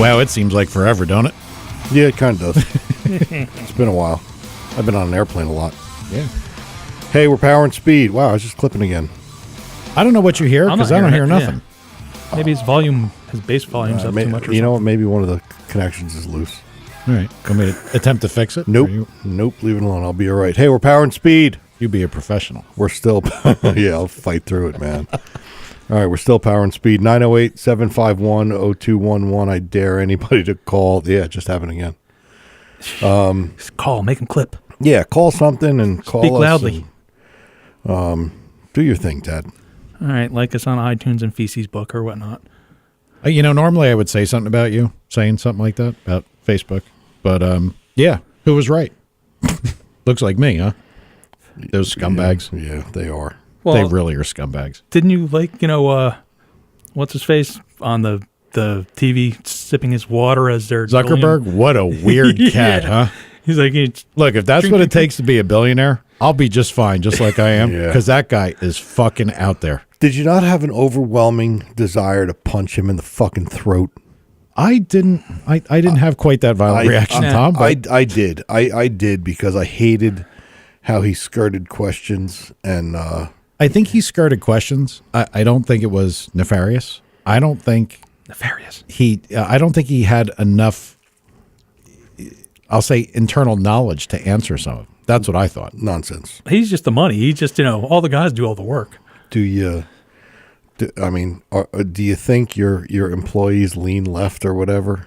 Wow, it seems like forever, don't it? Yeah, it kind of does. It's been a while. I've been on an airplane a lot. Yeah. Hey, we're powering speed. Wow, I was just clipping again. I don't know what you hear I'm not because I don't hear hearing it, nothing. Maybe his bass volume's up too much or you know what? something. Maybe one of the connections is loose. All right. Want me to attempt to fix it? Nope. Or you Nope. Leave it alone. I'll be all right. Hey, we're powering speed. be a professional. We're still, yeah, I'll fight through it, man. All right, we're still powering speed. 908-751-0211. I dare anybody to call. Yeah, it just happened again. Just call, make him clip. Yeah, call something and call Speak us. loudly. And, do your thing, Ted. All right, like us on iTunes and Feces Book or whatnot. Normally I would say something about you, saying something like that about Facebook. But, yeah, who was right? Looks like me, huh? Those scumbags. Yeah, they are. Well, They really are scumbags. didn't you what's his face on the TV sipping his water as they're Zuckerberg, what a weird cat, Yeah. huh? He's like, Look, if that's what it takes to be a billionaire, I'll be just fine, just like I am, Yeah. because that guy is fucking out there. Did you not have an overwhelming desire to punch him in the fucking throat? I didn't have quite that violent reaction, Tom. But I did. I did because I hated how he skirted questions and I think he skirted questions. I don't think it was nefarious. I don't think nefarious. I don't think he had enough, I'll say, internal knowledge to answer some of it. That's what I thought. nonsense. He's just the money. He's just, all the guys do all the work. Do you think your employees lean left or whatever?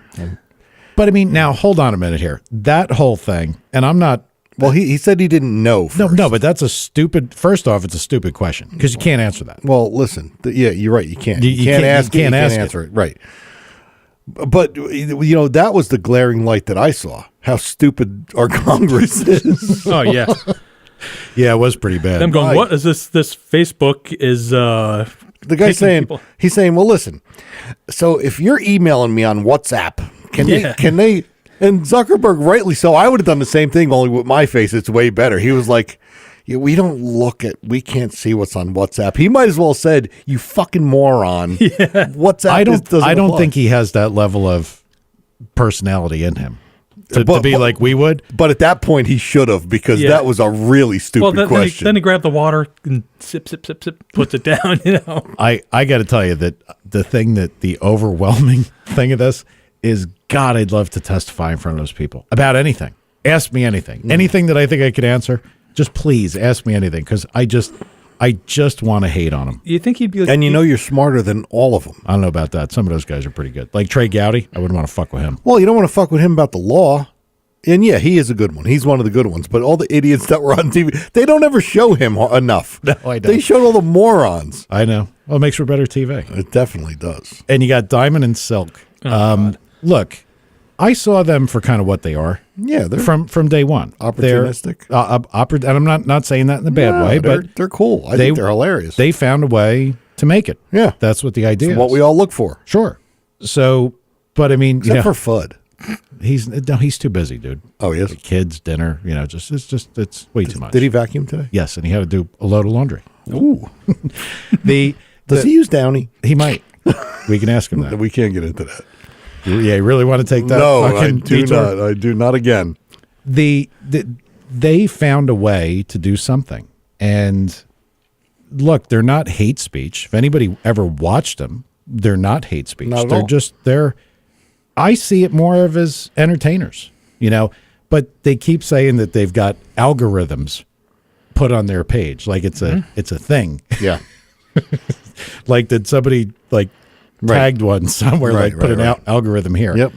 But I mean, now hold on a minute here. That whole thing, and I'm not. Well, he said he didn't know first. No, but that's a stupid. First off, it's a stupid question because you can't answer that. Well, listen. Yeah, you're right. You can't. You You can't can't- ask you it. You can't can't ask it. answer it. Right. But that was the glaring light that I saw. How stupid our Congress is. Oh, yeah. Yeah, it was pretty bad. I'm going, Right. what is this? This Facebook is The guy's saying, he's saying, well, listen. So if you're emailing me on WhatsApp, can they? And Zuckerberg, rightly so. I would have done the same thing, only with my face. It's way better. He was like, yeah, we can't see what's on WhatsApp. He might as well have said, you fucking moron. Yeah. WhatsApp I don't think he has that level of personality in him to be like we would. But at that point, he should have, because that was a really stupid question. Then he grabbed the water and sip, puts it down, I got to tell you that the overwhelming thing of this is, God, I'd love to testify in front of those people about anything. Ask me anything. Anything that I think I could answer, just please ask me anything, because I just want to hate on him. You think he'd be like... And you're smarter than all of them. I don't know about that. Some of those guys are pretty good. Like Trey Gowdy, I wouldn't want to fuck with him. Well, you don't want to fuck with him about the law. And yeah, he is a good one. He's one of the good ones. But all the idiots that were on TV, they don't ever show him enough. No, I don't. They showed all the morons. I know. Well, it makes for better TV. It definitely does. And you got Diamond and Silk. Look, I saw them for kind of what they are. Yeah, they're from day one. Opportunistic. And I'm not saying that in a bad way, but they're cool. I think they're hilarious. They found a way to make it. Yeah. That's what the idea is. What we all look for. Sure. So, but I mean, Except for Fudd. He's too busy, dude. Oh, he is? Kids, dinner, it's way too much. Did he vacuum today? Yes, and he had to do a load of laundry. Ooh. Does he use Downy? He might. We can ask him that. We can't get into that. Yeah, you really want to take that? No, I do not. I do not again. They found a way to do something. And look, they're not hate speech. If anybody ever watched them, they're not hate speech. Not at all. I see it more of as entertainers, but they keep saying that they've got algorithms put on their page. Like it's a thing. Yeah. Like did somebody tagged one somewhere, put an algorithm here. Yep.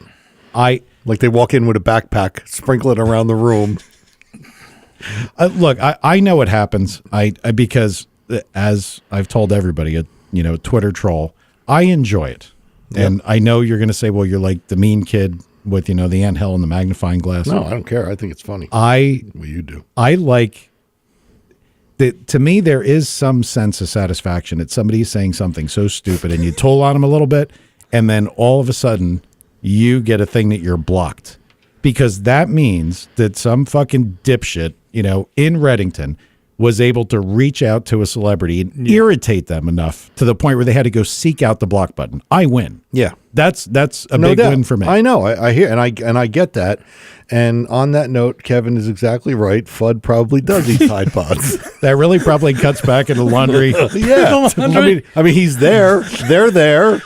Like they walk in with a backpack, sprinkle it around the room. Look, I know what happens. Because as I've told everybody, Twitter troll, I enjoy it. Yep. And I know you're going to say, well, you're like the mean kid with, the anthill and the magnifying glass. No, I don't care. I think it's funny. Well, you do. I like that. To me, there is some sense of satisfaction that somebody is saying something so stupid and you toll on them a little bit, and then all of a sudden you get a thing that you're blocked, because that means that some fucking dipshit, in Reddington was able to reach out to a celebrity and irritate them enough to the point where they had to go seek out the block button. I win. Yeah. That's a No big doubt. win for me. I know. I hear and I get that. And on that note, Kevin is exactly right. Fudd probably does eat Tide Pods. That really probably cuts back into laundry. Yeah. I mean, he's there. They're there.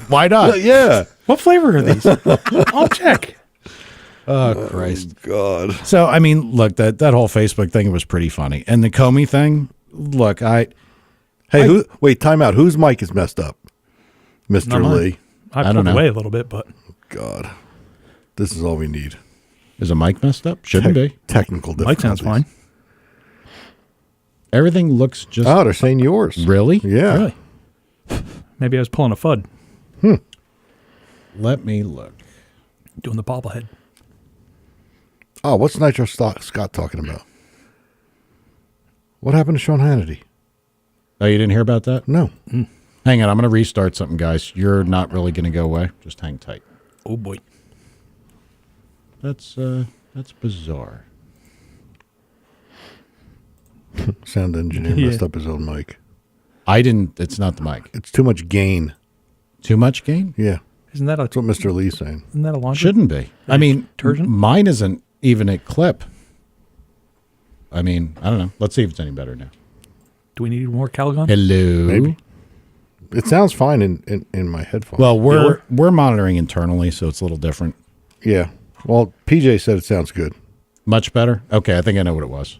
Why not? Yeah. What flavor are these? I'll check. Oh, Christ. God. So, I mean, look, that whole Facebook thing was pretty funny. And the Comey thing, look, Wait, time out. Whose mic is messed up? Not Mr. mine. Lee. I don't pulled know. away a little bit, but God. This is all we need. is a mic messed up? Shouldn't be. Technical difficulties. Mike sounds fine. Everything looks just Oh, they're saying yours. really. Yeah. Really? Maybe I was pulling a FUD, Let me look. doing the bobblehead. Oh, what's Nitro Scott talking about? What happened to Sean Hannity? Oh, you didn't hear about that? No. Hang on, I'm going to restart something, guys. You're not really going to go away. Just hang tight. Oh boy. That's bizarre. Sound engineer Yeah. messed up his own mic. I didn't. It's not the mic. It's too much gain. Too much gain? Yeah. Isn't that That's what Mr. Lee's saying. a laundry? Shouldn't be. I mean, Detergent? mine isn't even at clip. I mean, I don't know. Let's see if it's any better now. Do we need more Calgon? Hello. Maybe. It sounds fine in my headphones. Well, we're monitoring internally, so it's a little different. yeah. Well, PJ said it sounds good. Much better? Okay, I think I know what it was.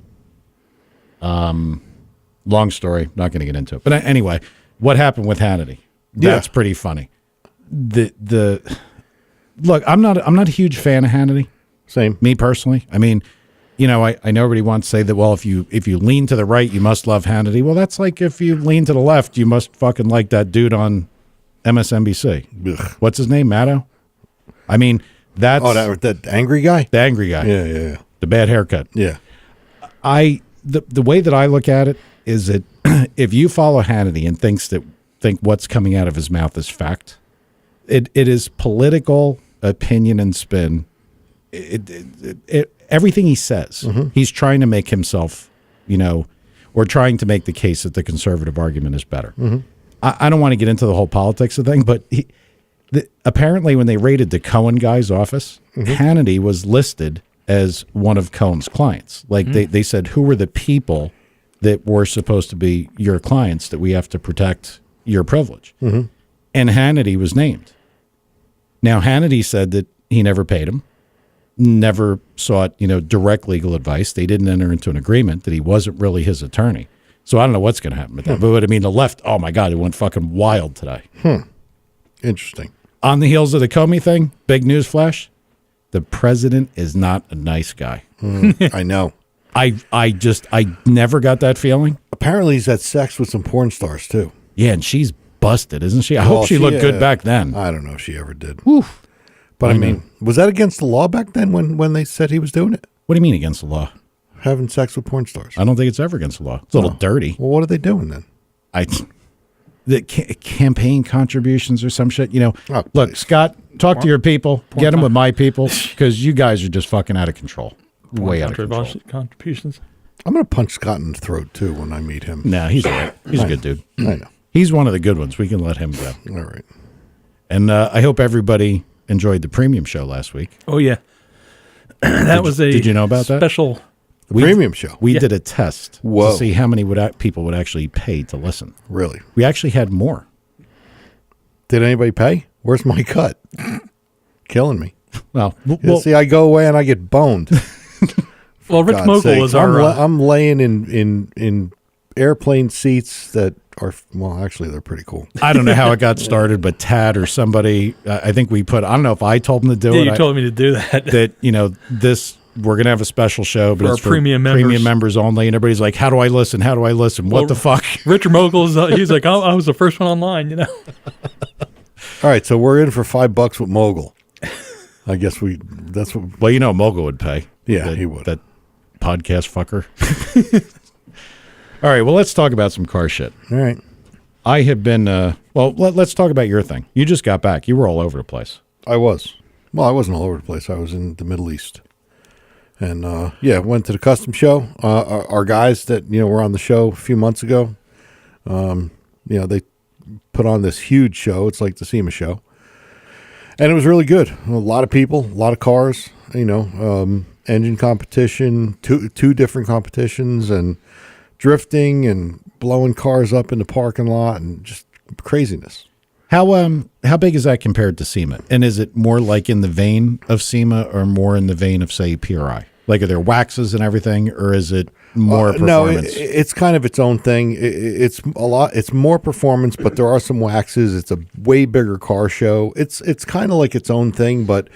Long story, not going to get into it. But anyway, what happened with Hannity? That's Yeah. pretty funny. The look, I'm not a huge fan of Hannity, Same. me personally. I mean, you know, I know everybody wants to say that, well, if you lean to the right, you must love Hannity. Well, that's like if you lean to the left, you must fucking like that dude on MSNBC. Ugh. What's his name? Maddow? I mean, that's Oh, that angry guy? the angry guy. Yeah. The bad haircut. Yeah. The way that I look at it is that if you follow Hannity and think what's coming out of his mouth is fact, it is political opinion and spin. Everything he says, he's trying to make himself, or trying to make the case that the conservative argument is better. I don't want to get into the whole politics of thing, but apparently when they raided the Cohen guy's office, Hannity was listed as one of Cohen's clients. Like they said, who were the people that were supposed to be your clients that we have to protect your privilege? And Hannity was named. Now, Hannity said that he never paid him, never sought, direct legal advice. They didn't enter into an agreement that he wasn't really his attorney. So I don't know what's going to happen with that. But I mean, the left, oh my God, it went fucking wild today. Interesting. On the heels of the Comey thing, big news flash, the president is not a nice guy. I know. I never got that feeling. Apparently he's had sex with some porn stars, too. Yeah, and she's busted, isn't she? I hope she looked good back then. I don't know if she ever did. But I mean, was that against the law back then when they said he was doing it? What do you mean against the law? Having sex with porn stars. I don't think it's ever against the law. It's a little dirty. Well, what are they doing then? The campaign contributions or some shit. Oh, Look, please. Scott, talk to your people. Get them with my people because you guys are just fucking out of control. Way out of control. Contributions. I'm going to punch Scott in the throat, too, when I meet him. Nah, he's all right. He's a good dude. I know. He's one of the good ones. We can let him go. All right. And I hope everybody enjoyed the premium show last week. Oh yeah, that was a. Did you know about that? Special. Premium show. We did a test Whoa. to see how many people would actually pay to listen. Really? We actually had more. Did anybody pay? Where's my cut? Killing me. Well, See, I go away and I get boned. Well, Rich God's Mogul sakes. was our. I'm laying in airplane seats that are, well, actually, they're pretty cool. I don't know how it got started, but Tad or somebody, I think we put, I don't know if I told him to do Yeah, it. you told me to do that. This, we're going to have a special show, but For it's our premium members only. And everybody's like, how do I listen? How do I listen? What the fuck? Richard Mogul he's like, I was the first one online, All right, so we're in for $5 with Mogul. I guess that's what. Well, Mogul would pay. Yeah, he would. That podcast fucker. All right, well, let's talk about some car shit. All right. I have been, let's talk about your thing. You just got back. You were all over the place. I was. Well, I wasn't all over the place. I was in the Middle East. And yeah, went to the custom show. Our guys that were on the show a few months ago, they put on this huge show. It's like the SEMA show, and it was really good. A lot of people, a lot of cars. Engine competition, two different competitions, and drifting and blowing cars up in the parking lot, and just craziness. How big is that compared to SEMA? And is it more like in the vein of SEMA or more in the vein of, say, PRI? Like, are there waxes and everything, or is it more performance? No, it's kind of its own thing. It's a lot. It's more performance, but there are some waxes. It's a way bigger car show. It's kind of like its own thing, but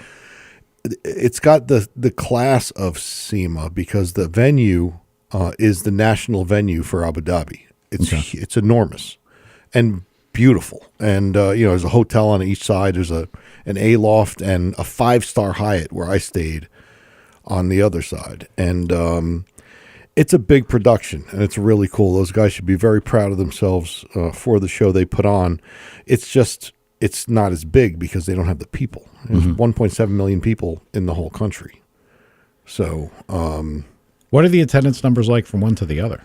it's got the class of SEMA because the venue is the national venue for Abu Dhabi. It's enormous and beautiful, and there's a hotel on each side. There's an A-loft and a 5-star Hyatt where I stayed on the other side, and it's a big production, and it's really cool. Those guys should be very proud of themselves for the show they put on. It's not as big because they don't have the people. There's 1.7 million people in the whole country. So, what are the attendance numbers like from one to the other?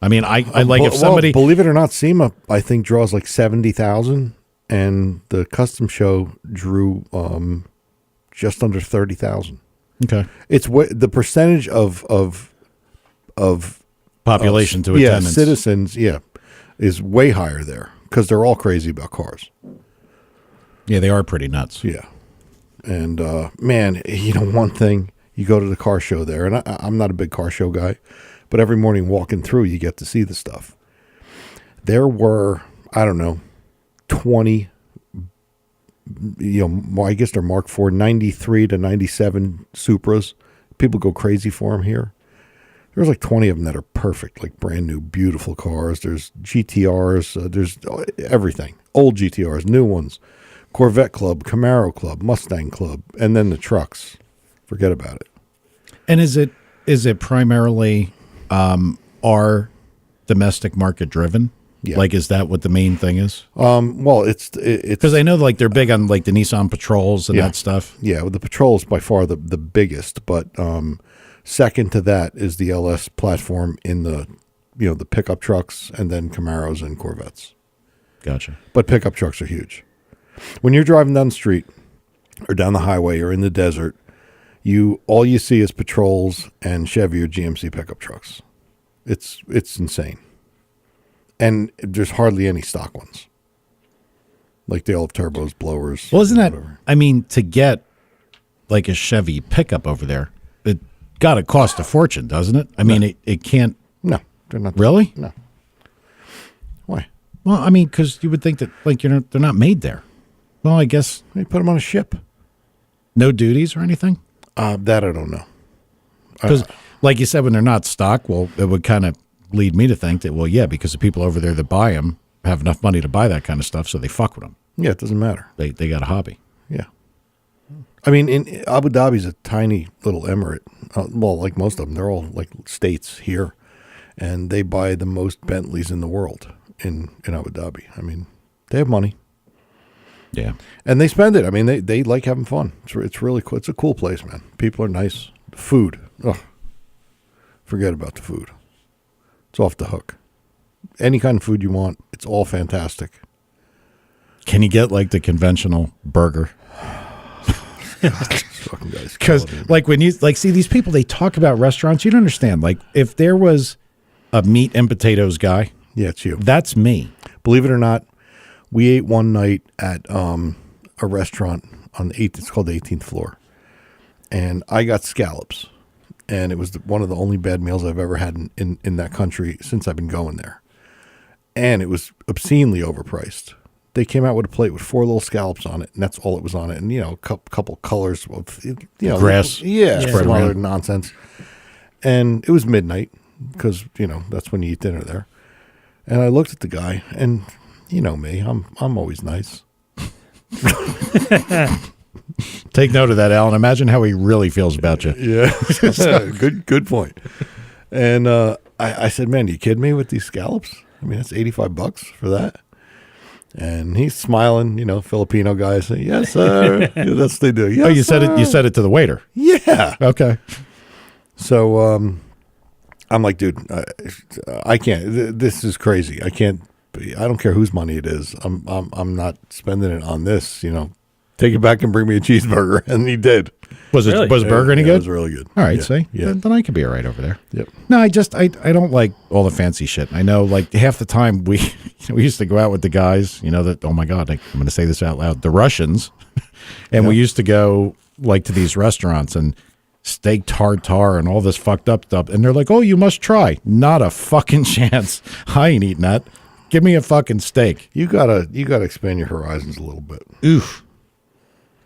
I mean, I like if somebody... believe it or not, SEMA, I think, draws like 70,000, and the custom show drew just under 30,000. Okay. It's the percentage of population to attendance. Citizens, is way higher there because they're all crazy about cars. Yeah, they are pretty nuts. Yeah. And, man, one thing, you go to the car show there, and I'm not a big car show guy, but every morning walking through, you get to see the stuff. There were, I don't know, 20, I guess they're Mark IV, 93 to 97 Supras. People go crazy for them here. There's like 20 of them that are perfect, like brand new, beautiful cars. There's GTRs, there's everything. Old GTRs, new ones. Corvette Club, Camaro Club, Mustang Club, and then the trucks. Forget about it. And is it primarily our domestic market driven? Yeah. Like, is that what the main thing is? Well, it's because I know like they're big on like the Nissan Patrols and that stuff. Yeah, well, the Patrol is by far the biggest, but second to that is the LS platform in the the pickup trucks, and then Camaros and Corvettes. Gotcha. But pickup trucks are huge. When you're driving down the street or down the highway or in the desert, all you see is Patrols and Chevy or GMC pickup trucks. It's insane. And there's hardly any stock ones. Like they all have turbos, blowers. Well, isn't that, whatever. I mean, to get like a Chevy pickup over there, it got to cost a fortune, doesn't it? I mean, it can't. No, they're not. Really? No. Why? Well, I mean, because you would think that like they're not made there. Well, I guess. They put them on a ship. No duties or anything? That I don't know. Because like you said, when they're not stock, well, it would kind of lead me to think that, well, yeah, because the people over there that buy them have enough money to buy that kind of stuff, so they fuck with them. Yeah, it doesn't matter. They got a hobby. Yeah. I mean, in Abu Dhabi's a tiny little emirate. Well, like most of them, they're all like states here, and they buy the most Bentleys in the world in Abu Dhabi. I mean, they have money. Yeah. And they spend it. I mean, they like having fun. It's really cool. It's a cool place, man. People are nice. The food. Ugh. Forget about the food. It's off the hook. Any kind of food you want, it's all fantastic. Can you get like the conventional burger? Because like when you like see these people, they talk about restaurants. You don't understand. Like if there was a meat and potatoes guy, yeah, it's you. That's me. Believe it or not, we ate one night at a restaurant on the 8th. It's called the 18th floor, and I got scallops. And it was one of the only bad meals I've ever had in that country since I've been going there. And it was obscenely overpriced. They came out with a plate with 4 little scallops on it, and that's all it was on it. And, a couple colors of, grass. Some other nonsense. And it was midnight because, that's when you eat dinner there. And I looked at the guy, and you know me, I'm always nice. Take note of that, Alan. Imagine how he really feels about you. Yeah. Good point. And I said, man, you kidding me with these scallops? I mean, that's $85 for that. And he's smiling, Filipino guy saying, yes, sir. Yeah, that's what they do. Yes, You said it to the waiter. Yeah. Okay. So I'm like, dude, I can't. This is crazy. I can't. I don't care whose money it is. I'm not spending it on this. Take it back and bring me a cheeseburger. And he did. Was it Really? was the burger any It good? was really good. All right, Yeah. see, Yeah. then I could be all right over there. Yep. No, I don't like all the fancy shit. I know, like half the time we used to go out with the guys. That oh my god, I'm going to say this out loud. The Russians, and we used to go like to these restaurants and steak tartare and all this fucked up stuff. And they're like, oh, you must try. Not a fucking chance. I ain't eating that. Give me a fucking steak. You gotta expand your horizons a little bit. Oof.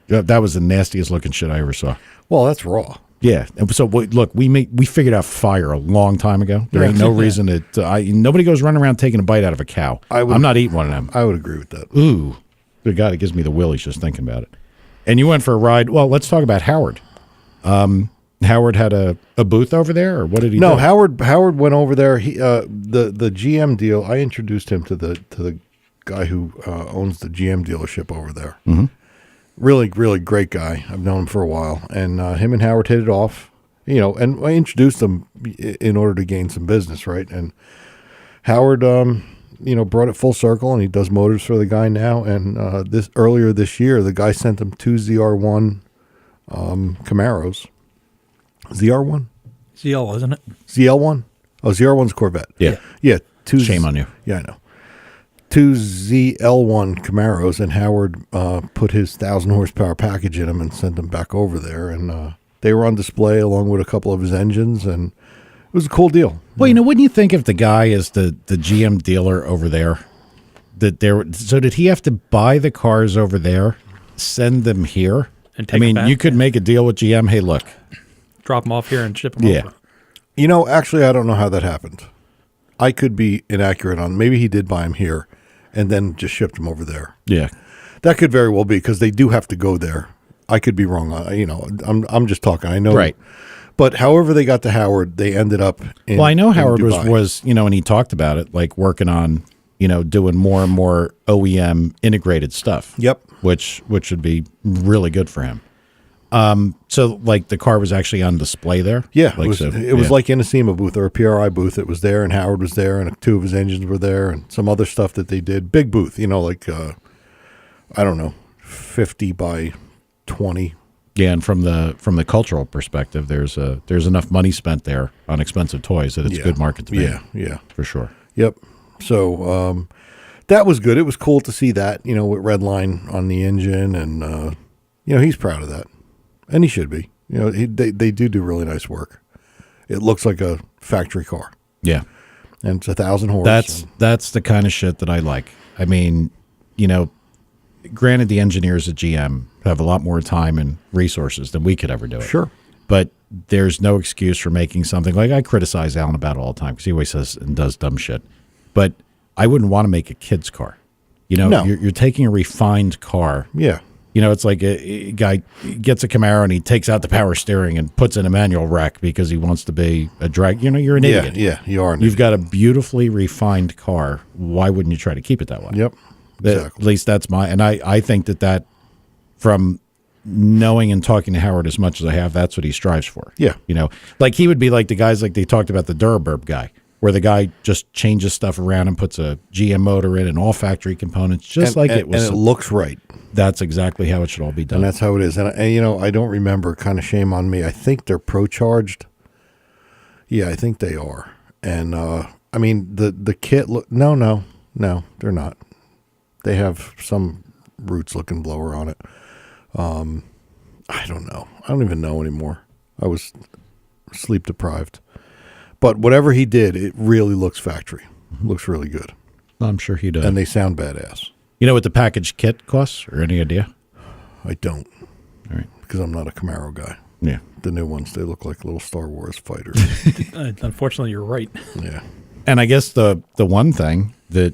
Yeah, that was the nastiest looking shit I ever saw. Well, that's raw. Yeah. And so look, we figured out fire a long time ago. There ain't no reason that nobody goes running around taking a bite out of a cow. I'm not eating one of them. I would agree with that. Ooh. Good God, it gives me the willies just thinking about it. And you went for a ride. Well, let's talk about Howard. Howard had a booth over there, or what did he do? No, Howard went over there. He the GM deal. I introduced him to the guy who owns the GM dealership over there. Mm-hmm. Really, really great guy. I've known him for a while, and him and Howard hit it off. And I introduced them in order to gain some business, right? And Howard, brought it full circle, and he does motors for the guy now. And earlier this year, the guy sent him 2 ZR1 Camaros. ZR1? ZL, isn't it? ZL1? Oh, ZR1's Corvette. Yeah. Yeah. Shame on you. Yeah, I know. 2 ZL1 Camaros, and Howard put his 1,000 horsepower package in them and sent them back over there. And they were on display along with a couple of his engines, and it was a cool deal. Well, wouldn't you think if the guy is the GM dealer over there, so did he have to buy the cars over there, send them here? And take them back? You could make a deal with GM. Hey, look. Drop them off here and ship them over. Actually, I don't know how that happened. I could be inaccurate on. Maybe he did buy them here, and then just shipped them over there. Yeah. That could very well be, because they do have to go there. I could be wrong. I'm just talking. I know. Right. But however they got to Howard, they ended up in. Well, I know Howard Dubai. was and he talked about it, like working on, doing more and more OEM integrated stuff. Yep. Which would be really good for him. So like the car was actually on display there? Yeah, Like, it was like in a SEMA booth or a PRI booth. It was there, and Howard was there, and 2 of his engines were there, and some other stuff that they did. Big booth, like I don't know, 50 by 20. Yeah, and from the cultural perspective, there's enough money spent there on expensive toys that it's a good market to be in. Yeah, For sure. yep. So that was good. It was cool to see that, with Redline on the engine, and he's proud of that, and he should be. They do really nice work. It looks like a factory car. Yeah. And it's 1,000 horse. That's the kind of shit that I like. I mean, granted, the engineers at GM have a lot more time and resources than we could ever do it. Sure. But there's no excuse for making something like I criticize Alan about it all the time because he always says and does dumb shit. But I wouldn't want to make a kid's car. No. You're taking a refined car. Yeah. It's like a guy gets a Camaro and he takes out the power steering and puts in a manual rack because he wants to be a drag. You're an idiot. Yeah, you are. You've got a beautifully refined car. Why wouldn't you try to keep it that way? Yep. At least that's and I think that from knowing and talking to Howard as much as I have, that's what he strives for. Yeah. Like he would be like the guys like they talked about the Duraburb guy, where the guy just changes stuff around and puts a GM motor in and all factory components, it was. And it looks right. That's exactly how it should all be done. And that's how it is. And I don't remember, kind of shame on me. I think they're pro-charged. Yeah, I think they are. And, I mean, the kit, no, they're not. They have some roots-looking blower on it. I don't know. I don't even know anymore. I was sleep-deprived. But whatever he did, it really looks factory. Looks really good. I'm sure he does. And they sound badass. You know what the package kit costs, or any idea? I don't. All right. Because I'm not a Camaro guy. Yeah. The new ones, they look like little Star Wars fighters. Unfortunately, you're right. Yeah. And I guess the one thing that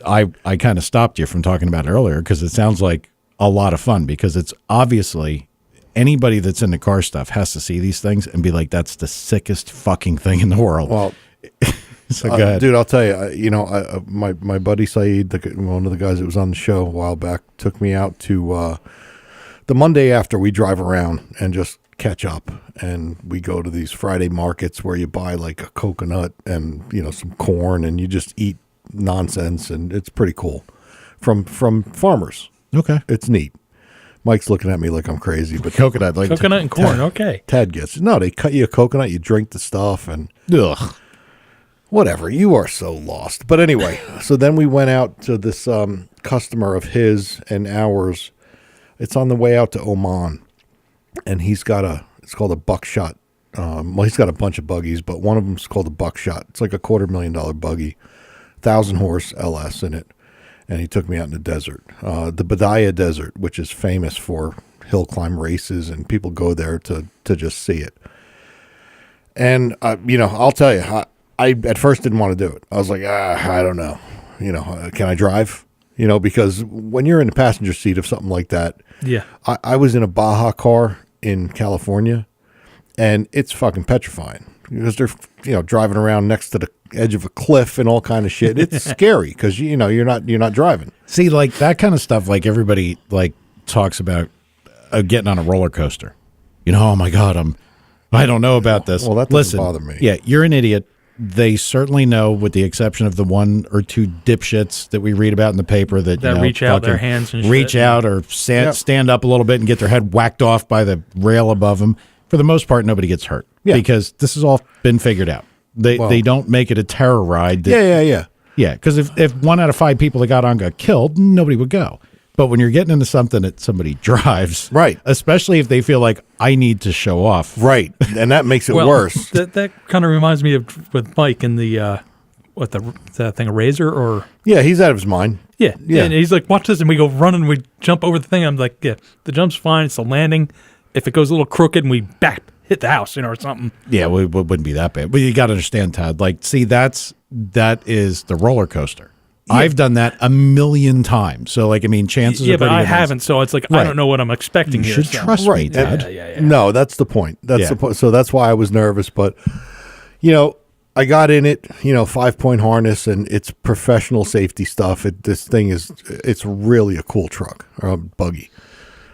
I kind of stopped you from talking about earlier, because it sounds like a lot of fun, because it's obviously anybody that's into car stuff has to see these things and be like, that's the sickest fucking thing in the world. Well, so go ahead. Dude, I'll tell you, my buddy Saeed, one of the guys that was on the show a while back, took me out to the Monday after we drive around and just catch up, and we go to these Friday markets where you buy like a coconut and some corn, and you just eat nonsense, and it's pretty cool from farmers. Okay. It's neat. Mike's looking at me like I'm crazy, but Coconut and corn. Okay. Tad gets no. They cut you a coconut, you drink the stuff, and Ugh. whatever. You are so lost. But anyway, so then we went out to this customer of his and ours. It's on the way out to Oman, and he's got it's called a buckshot. Well, he's got a bunch of buggies, but one of them's called a buckshot. It's like a $250,000 buggy, 1,000 horse LS in it. And he took me out in the desert, the Badaya Desert, which is famous for hill climb races, and people go there to just see it. And, I'll tell you, I at first didn't want to do it. I was like, I don't know. Can I drive? Because when you're in the passenger seat of something like that, yeah, I was in a Baja car in California, and it's fucking petrifying because they're, driving around next to the edge of a cliff and all kind of shit. It's scary because you're not driving. See, like that kind of stuff, like everybody like talks about getting on a roller coaster. Oh my God, I don't know about this. Well, that doesn't bother me. Yeah, you're an idiot. They certainly know, with the exception of the one or two dipshits that we read about in the paper that reach out their hands and reach shit. out or stand up a little bit and get their head whacked off by the rail above them. For the most part, nobody gets hurt because this has all been figured out. They don't make it a terror ride. Yeah. Yeah, because if 1 out of 5 people that got on got killed, nobody would go. But when you're getting into something that somebody drives, right, especially if they feel like I need to show off, right, and that makes it worse. That kind of reminds me of with Mike in the that thing, a razor or he's out of his mind. Yeah. And he's like, watch this, and we go running, and we jump over the thing. I'm like, yeah, the jump's fine. It's the landing. If it goes a little crooked and we hit the house, or something. Yeah, it wouldn't be that bad. But you got to understand, Todd. Like, see, that is the roller coaster. Yeah. I've done that a million times. So, like, I mean, chances are but I haven't. So it's like, I don't know what I'm expecting you here. Should trust me, Todd. Yeah. No, that's the point. That's the point. So that's why I was nervous. But, I got in it, 5-point harness, and it's professional safety stuff. It's really a cool truck or a buggy.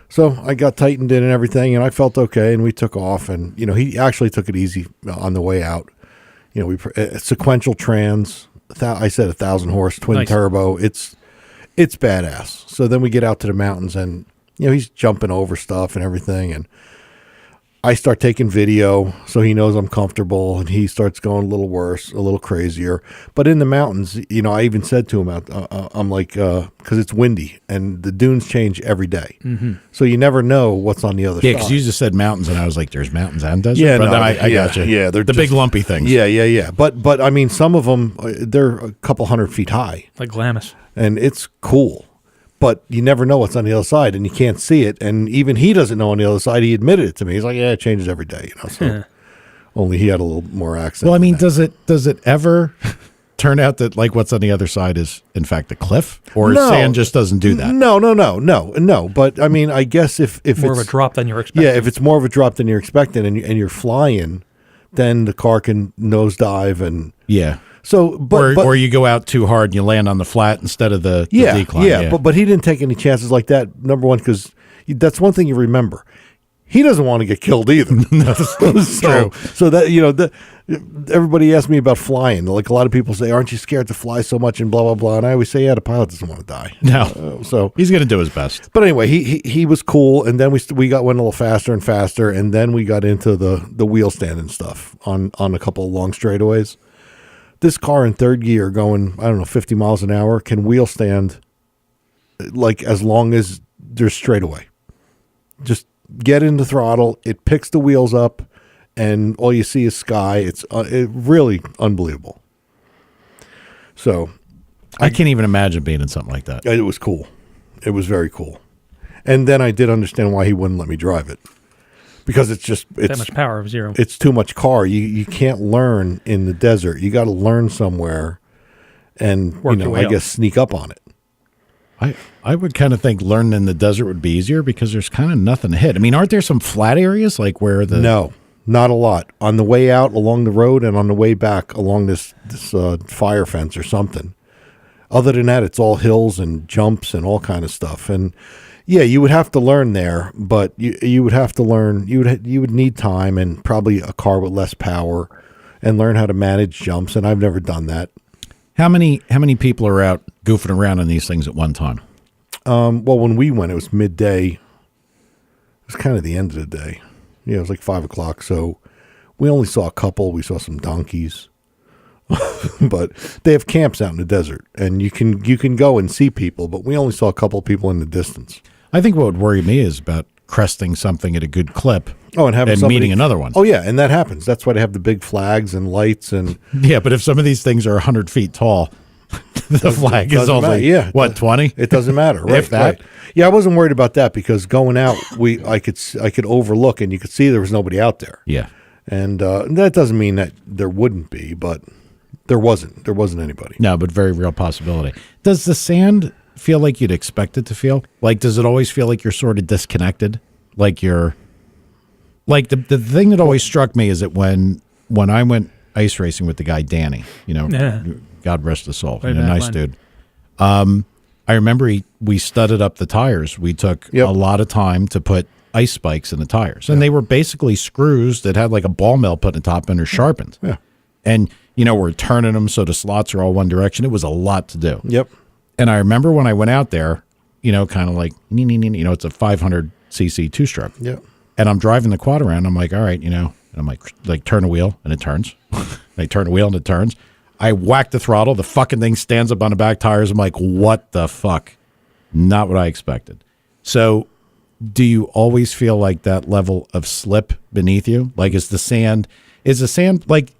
So I got tightened in and everything, and I felt okay, and we took off. And, he actually took it easy on the way out. We sequential trans, I said 1,000 horse, twin turbo. It's badass. So then we get out to the mountains, and, he's jumping over stuff and everything. And I start taking video so he knows I'm comfortable, and he starts going a little worse, a little crazier. But in the mountains, I even said to him, I'm like, because it's windy and the dunes change every day. Mm-hmm. So you never know what's on the other side. Yeah, because you just said mountains, and I was like, there's mountains and desert? Yeah, but then I got you. Yeah, they're the big lumpy things. Yeah. But I mean, some of them, they're a couple 100 feet high. Like Glamis. And it's cool. But you never know what's on the other side, and you can't see it. And even he doesn't know on the other side. He admitted it to me. He's like, it changes every day. So only he had a little more accent. Well, I mean, does it ever turn out that like what's on the other side is in fact a cliff, or sand just doesn't do that? No. But I mean, I guess if more of a drop than you're expecting. Yeah, if it's more of a drop than you're expecting, and you're flying, then the car can nosedive and So, or you go out too hard and you land on the flat instead of the decline. Yeah, but he didn't take any chances like that. Number one, because that's one thing you remember. He doesn't want to get killed either. That's true. So that everybody asked me about flying. Like a lot of people say, "Aren't you scared to fly so much?" and blah blah blah. And I always say, "Yeah, the pilot doesn't want to die." No, so he's going to do his best. But anyway, he was cool, and then went a little faster and faster, and then we got into the wheel stand and stuff on a couple of long straightaways. This car in third gear going, 50 miles an hour can wheel stand like as long as there's straightaway. Just get in the throttle. It picks the wheels up, and all you see is sky. It's really unbelievable. So I can't even imagine being in something like that. It was cool. It was very cool. And then I did understand why he wouldn't let me drive it. Because it's that much power of zero. It's too much car. You can't learn in the desert. You got to learn somewhere, and I guess sneak up on it. I would kind of think learning in the desert would be easier because there's kind of nothing to hit. I mean, aren't there some flat areas like where the No, not a lot. On the way out along the road and on the way back along this fire fence or something. Other than that, it's all hills and jumps and all kind of stuff. And Yeah, you would have to learn there, but you would have to learn. You would need time and probably a car with less power, and learn how to manage jumps. And I've never done that. How many people are out goofing around on these things at one time? Well, when we went, it was midday. It was kind of the end of the day. Yeah, it was like 5 o'clock. So we only saw a couple. We saw some donkeys, but they have camps out in the desert, and you can go and see people. But we only saw a couple of people in the distance. I think what would worry me is about cresting something at a good clip. Oh, and having meeting another one. Oh, yeah, and that happens. That's why they have the big flags and lights and. Yeah, but if some of these things are 100 feet tall, the flag is only what 20. It doesn't matter, right? If that. Right. Yeah, I wasn't worried about that because going out, I could overlook and you could see there was nobody out there. Yeah, and that doesn't mean that there wouldn't be, but there wasn't. There wasn't anybody. No, but very real possibility. Does the sand feel like you'd expect it to feel? Like, does it always feel like you're sort of disconnected? Like you're. Like the thing that always struck me is that when I went ice racing with the guy Danny, God rest his soul, nice dude. I remember we studded up the tires. We took a lot of time to put ice spikes in the tires, and they were basically screws that had like a ball mill put in the top and are sharpened. Yeah, and we're turning them so the slots are all one direction. It was a lot to do. Yep. And I remember when I went out there, kind of like it's a 500cc two-stroke. Yep. And I'm driving the quad around. I'm like, all right, and I'm like turn a wheel and it turns. I turn a wheel and it turns. I whack the throttle. The fucking thing stands up on the back tires. I'm like, what the fuck? Not what I expected. So do you always feel like that level of slip beneath you? Like, is the sand like,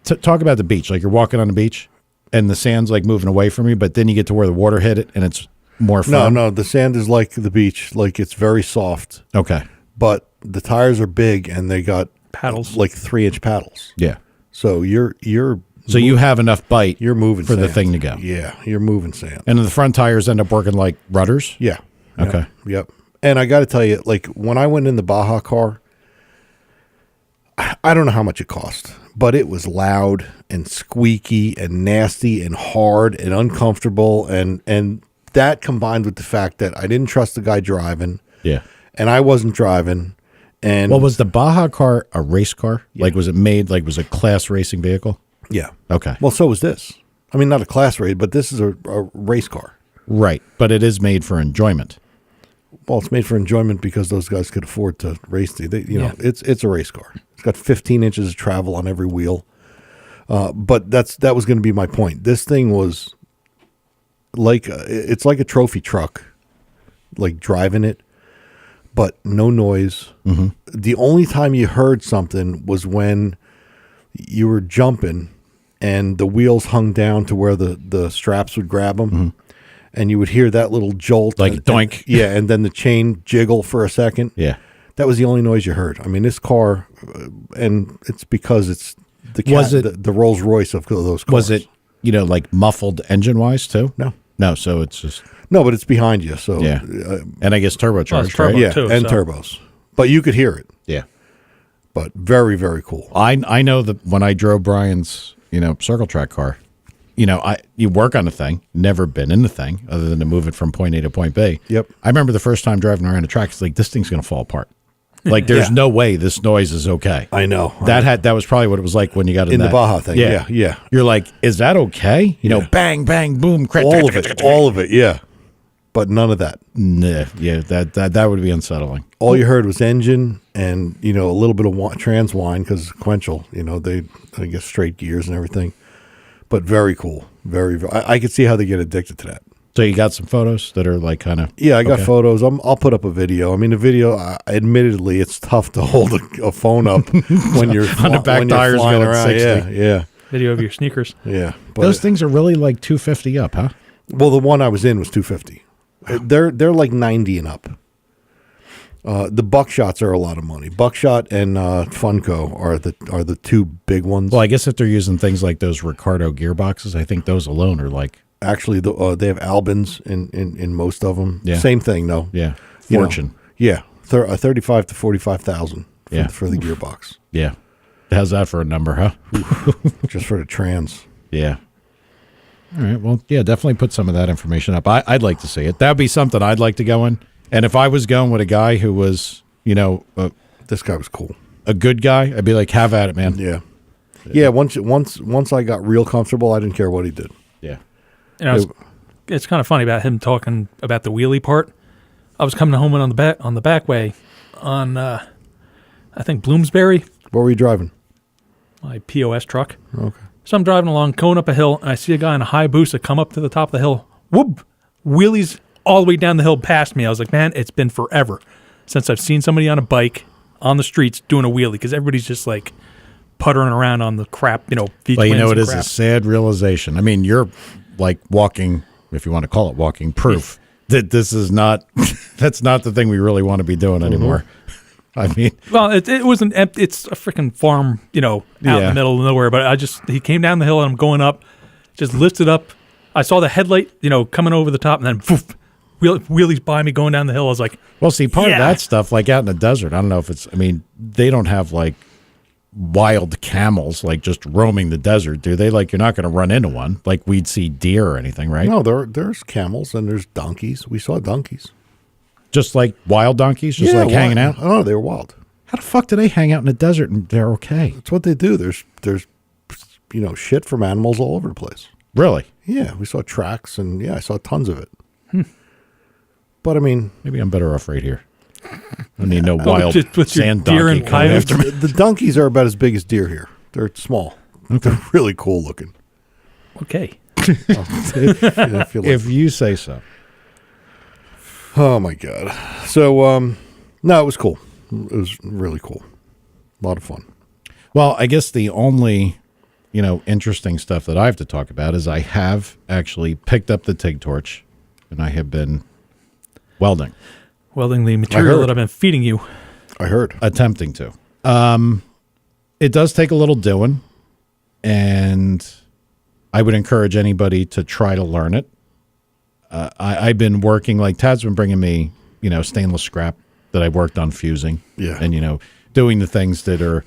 talk about the beach. Like you're walking on the beach and the sand's like moving away from you, but then you get to where the water hit it and it's more firm. No, the sand is like the beach. Like it's very soft. Okay. But the tires are big and they got paddles, like 3-inch paddles. Yeah. So you have enough bite. You're moving for sand. the thing to go. Yeah, you're moving sand. And the front tires end up working like rudders. Yeah. Okay. Yep. And I got to tell you, like when I went in the Baja car, I don't know how much it cost, but it was loud and squeaky and nasty and hard and uncomfortable, and that combined with the fact that I didn't trust the guy driving. Yeah. And I wasn't driving. And well, was the Baja car a race car? Yeah. Like, was it made like was a class racing vehicle? Yeah. Okay. Well, so was this. I mean, not a class race, but this is a race car. Right. But it is made for enjoyment. Well, it's made for enjoyment because those guys could afford to race. It's a race car. It's got 15 inches of travel on every wheel. But that was going to be my point. This thing was like it's like a trophy truck, like driving it. But no noise. Mm-hmm. The only time you heard something was when you were jumping and the wheels hung down to where the straps would grab them. Mm-hmm. And you would hear that little jolt. Like doink. And then the chain jiggle for a second. Yeah. That was the only noise you heard. I mean, this car, and it's because it's the Rolls Royce of those cars. Was it, like muffled engine-wise too? No. No, so it's just... No, but it's behind you, so yeah, and I guess turbocharged, turbo right? Yeah, too, and turbos, but you could hear it. Yeah, but very, very cool. I know that when I drove Brian's circle track car, you work on the thing, never been in the thing other than to move it from point A to point B. Yep. I remember the first time driving around the track, it's like this thing's going to fall apart. Like there's no way this noise is okay. I know that was probably what it was like when you got in the Baja thing. Yeah. You're like, is that okay? Bang, bang, boom, crack, all of it. Yeah. But none of that. Nah, yeah, that would be unsettling. All you heard was engine and, a little bit of trans whine because sequential, they, I guess, straight gears and everything. But very cool. Very, I could see how they get addicted to that. So you got some photos that are like kind of... Yeah, I got photos. I'll put up a video. I mean, the video, admittedly, it's tough to hold a phone up when you're on the back tires going around. 60. Yeah. Video of your sneakers. Yeah. But those things are really like 250 up, huh? Well, the one I was in was 250. Wow. They're like 90 and up. The buckshots are a lot of money. Buckshot and Funko are the two big ones. Well, I guess if they're using things like those Ricardo gearboxes, I think those alone are like... Actually, they have Albins in most of them. Yeah. Same thing, though. Yeah. Fortune. 35 to 45,000 for the gearbox. Yeah. How's that for a number, huh? Just for the trans. Yeah. All right. Well, yeah, definitely put some of that information up. I'd like to see it. That'd be something I'd like to go in. And if I was going with a guy who was, This guy was cool. a good guy, I'd be like, have at it, man. Yeah. Yeah, once I got real comfortable, I didn't care what he did. Yeah. It's kind of funny about him talking about the wheelie part. I was coming home on the back way on, I think, Bloomsbury, What were you driving? my POS truck. Okay. So I'm driving along, going up a hill, and I see a guy in a Hayabusa come up to the top of the hill. Whoop! Wheelies all the way down the hill past me. I was like, man, it's been forever since I've seen somebody on a bike on the streets doing a wheelie, because everybody's just like puttering around on the crap, V-twins. But it is crap. a sad realization. I mean, you're like walking, if you want to call it walking, proof that this is not, that's not the thing we really want to be doing anymore. I mean, Well, it wasn't empty. It's a freaking farm, out in the middle of nowhere. But he came down the hill and I'm going up, just lifted up. I saw the headlight, coming over the top, and then poof, wheelies by me going down the hill. I was like, well, see, part of Yeah. that stuff, like out in the desert, I don't know if they don't have like wild camels, like just roaming the desert, do they? Like, you're not going to run into one like we'd see deer or anything, right? No, there's camels and there's donkeys. We saw donkeys. Just like wild donkeys, just like hanging out. Oh, they were wild. How the fuck do they hang out in the desert and they're okay? That's what they do. There's shit from animals all over the place. Really? Yeah, we saw tracks and I saw tons of it. But I mean, Maybe I'm better off right here. I need no wild just with your sand deer donkey and coming coyotes. after me. the donkeys are about as big as deer here. They're small. They're really cool looking. okay. If you like. If you say so. Oh my god. So no, it was cool. It was really cool. A lot of fun. Well, I guess the only, interesting stuff that I have to talk about is I have actually picked up the TIG torch and I have been welding, Welding the material heard. that I've been feeding you. I heard. attempting to. It does take a little doing, and I would encourage anybody to try to learn it. I've been working, like Tad's been bringing me, stainless scrap that I worked on fusing. Yeah. And, doing the things that are,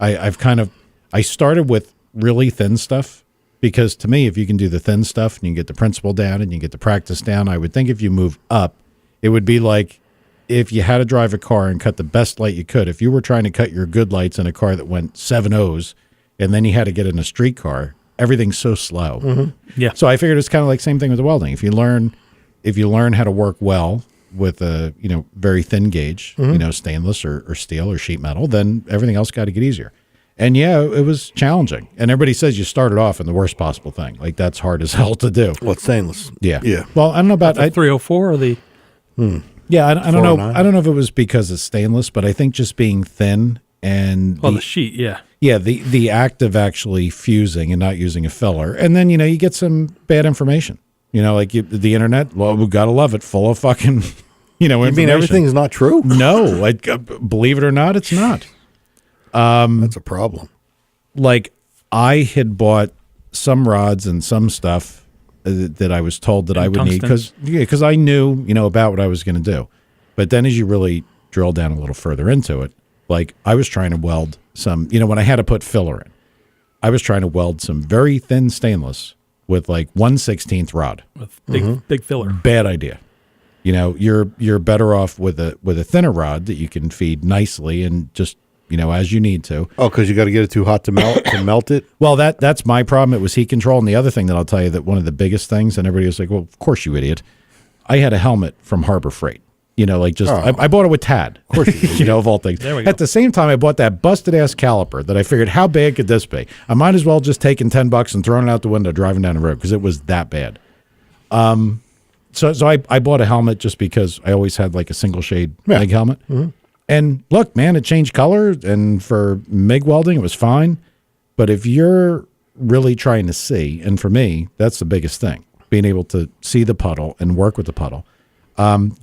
I started with really thin stuff because to me, if you can do the thin stuff and you get the principle down and you get the practice down, I would think if you move up, it would be like if you had to drive a car and cut the best light you could. If you were trying to cut your good lights in a car that went 7 O's and then you had to get in a street car, everything's so slow. Yeah. So I figured it's kind of like same thing with the welding. If you learn how to work well with a very thin gauge, stainless or steel or sheet metal, then everything else got to get easier. And it was challenging. And everybody says you started off in the worst possible thing. Like that's hard as hell to do. Well, it's stainless. Yeah. Yeah. Well, I don't know about The 304 or the yeah. I don't know. 409. I don't know if it was because it's stainless, but I think just being thin and the sheet, yeah. yeah, the act of actually fusing and not using a filler. And then, you get some bad information. Like the internet, well, we got to love it, full of fucking, You information. mean everything's not true? No, believe it or not, it's not. That's a problem. Like I had bought some rods and some stuff that I was told that I would need because I knew, about what I was going to do. But then as you really drill down a little further into it, like I was trying to weld some, when I had to put filler in, I was trying to weld some very thin stainless with like 1/16 rod. With big filler. Bad idea. You're better off with a thinner rod that you can feed nicely and just, as you need to. Oh, because you got to get it too hot to melt it. Well, that's my problem. It was heat control. And the other thing that I'll tell you that one of the biggest things, and everybody was like, well, of course, you idiot. I had a helmet from Harbor Freight. I bought it with Tad. Of course, of all things. There we go. At the same time, I bought that busted ass caliper that I figured, how bad could this be? I might as well just taken $10 and thrown it out the window driving down the road because it was that bad. So I bought a helmet just because I always had like a single shade MIG helmet. Mm-hmm. And look, man, it changed color, and for MIG welding, it was fine. But if you're really trying to see, and for me, that's the biggest thing, being able to see the puddle and work with the puddle.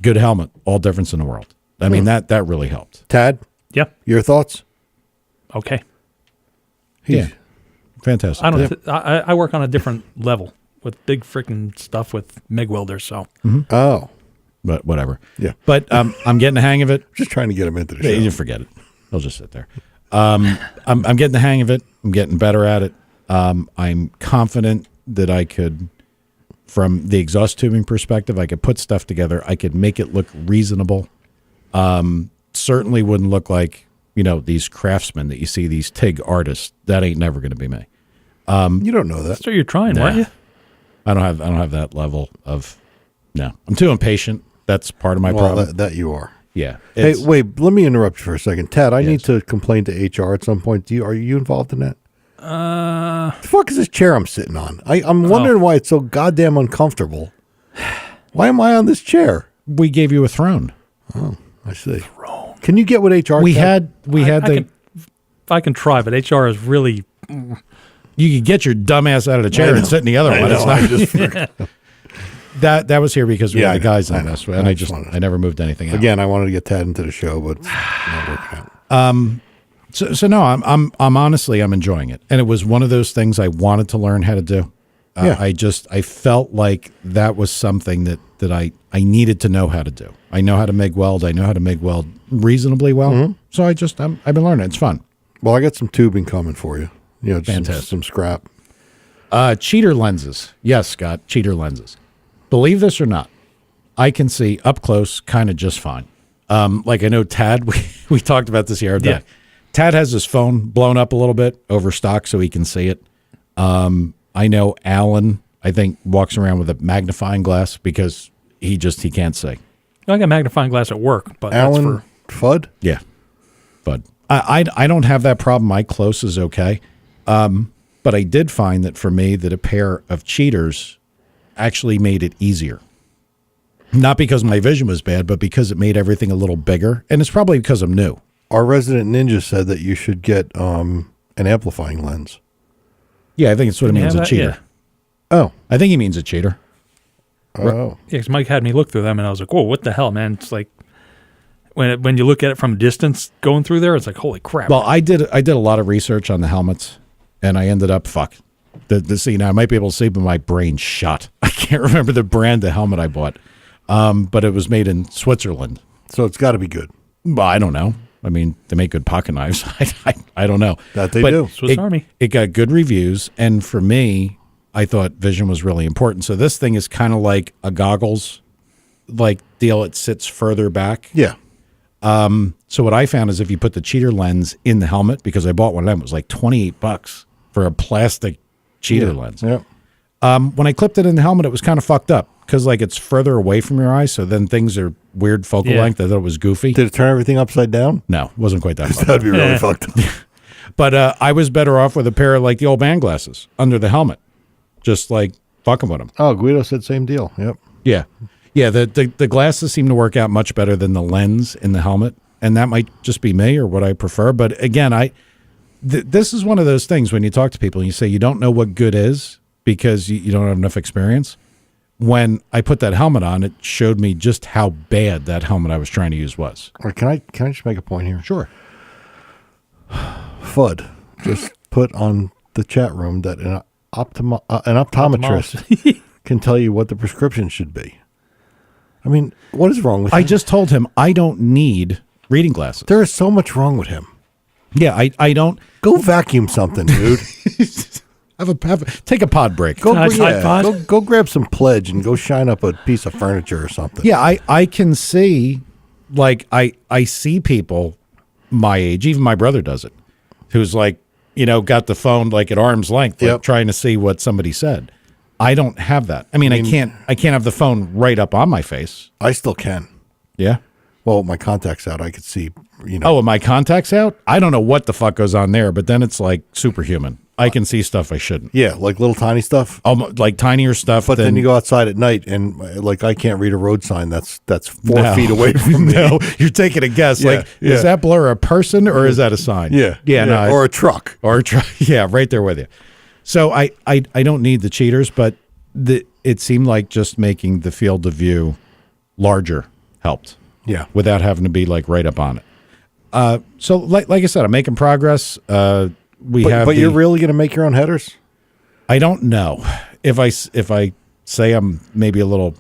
Good helmet, all difference in the world. I mean, that really helped. Tad, Yep. your thoughts? Okay. Yeah, fantastic. I don't. I work on a different level with big freaking stuff with MIG welders. So Oh, But whatever. Yeah. But I'm getting the hang of it. just trying to get him into the show. You forget it. He'll just sit there. I'm getting the hang of it. I'm getting better at it. I'm confident that I could from the exhaust tubing perspective. I could put stuff together. I could make it look reasonable. Certainly wouldn't look like, these craftsmen that you see, these TIG artists. That ain't never going to be me. You don't know that. So you're trying, weren't you? I don't have that level of, no. I'm too impatient. That's part of my problem. That you are. Yeah. Hey, wait, let me interrupt you for a second. Tad, I Yes. need to complain to HR at some point. Are you involved in that? The fuck is this chair I'm sitting on? I'm wondering why it's so goddamn uncomfortable. Why am I on this chair? We gave you a throne. Oh, I see. Throne. Can you get with HR? I can try, but HR is really. You could get your dumb ass out of the chair and sit in the other one. It's not that was here because we had the guys on this, and I never moved anything out. Again, I wanted to get Tad into the show, but it's not working out. So no, I'm honestly I'm enjoying it, and it was one of those things I wanted to learn how to do. I felt like that was something that I needed to know how to do. I know how to MIG weld. I know how to MIG weld reasonably well. Mm-hmm. So I've been learning. It's fun. Well, I got some tubing coming for you. Just Fantastic. Some scrap. Cheater lenses. Yes, Scott, cheater lenses. Believe this or not, I can see up close kind of just fine. Like I know Tad, we talked about this the other day. Yeah. Tad has his phone blown up a little bit over stock so he can see it. I know Alan, I think, walks around with a magnifying glass because he can't see. I got a magnifying glass at work, but Alan that's for Fudd? Yeah. But I don't have that problem. My close is okay. But I did find that for me that a pair of cheaters actually made it easier. Not because my vision was bad, but because it made everything a little bigger. And it's probably because I'm new. Our resident ninja said that you should get an amplifying lens. Yeah, I think it's what it means, a cheater. Yeah. Oh. I think he means a cheater. Oh. Yeah, because Mike had me look through them, and I was like, whoa, what the hell, man? It's like, when you look at it from a distance going through there, it's like, holy crap. Well, I did a lot of research on the helmets, and I ended up, I might be able to see, but my brain's shot. I can't remember the brand of helmet I bought, but it was made in Switzerland. So it's got to be good. Well, I don't know. I mean, they make good pocket knives. I don't know. That they do. Swiss Army. It got good reviews, and for me, I thought vision was really important. So this thing is kind of like a goggles deal. It sits further back. Yeah. So what I found is if you put the cheater lens in the helmet, because I bought one of them, it was like $28 for a plastic cheater lens. Yeah. When I clipped it in the helmet, it was kind of fucked up because it's further away from your eyes. So then things are weird focal length. I thought it was goofy. Did it turn everything upside down? No, it wasn't quite that fucked That'd be really fucked up. But I was better off with a pair of the old man glasses under the helmet, just fucking with them. Oh, Guido said same deal. Yep. Yeah. Yeah, the glasses seem to work out much better than the lens in the helmet, and that might just be me or what I prefer. But again, this is one of those things when you talk to people and you say you don't know what good is because you don't have enough experience. When I put that helmet on, it showed me just how bad that helmet I was trying to use was. Or can I just make a point here? Sure. Fudd just put on the chat room that an optometrist can tell you what the prescription should be. I mean, what is wrong with him? I just told him I don't need reading glasses. There is so much wrong with him. Yeah, I don't. Go vacuum something, dude. Take a pod break. Go grab some Pledge and go shine up a piece of furniture or something. Yeah, I can see, I see people my age, even my brother does it, who's got the phone at arm's length, trying to see what somebody said. I don't have that. I mean, I can't have the phone right up on my face. I still can. Yeah. Well, my contact's out. I could see, Oh, and my contact's out? I don't know what the fuck goes on there, but then it's superhuman. I can see stuff I shouldn't. Yeah, little tiny stuff. Tinier stuff. But then you go outside at night and I can't read a road sign that's 4 feet away from me. No, you're taking a guess. Is that blur a person or is that a sign? Yeah. No, or a truck. Or a truck. Yeah, right there with you. So I don't need the cheaters, but it seemed like just making the field of view larger helped. Yeah. Without having to be right up on it. So like I said, I'm making progress. But you're really going to make your own headers? I don't know if I say I'm maybe a little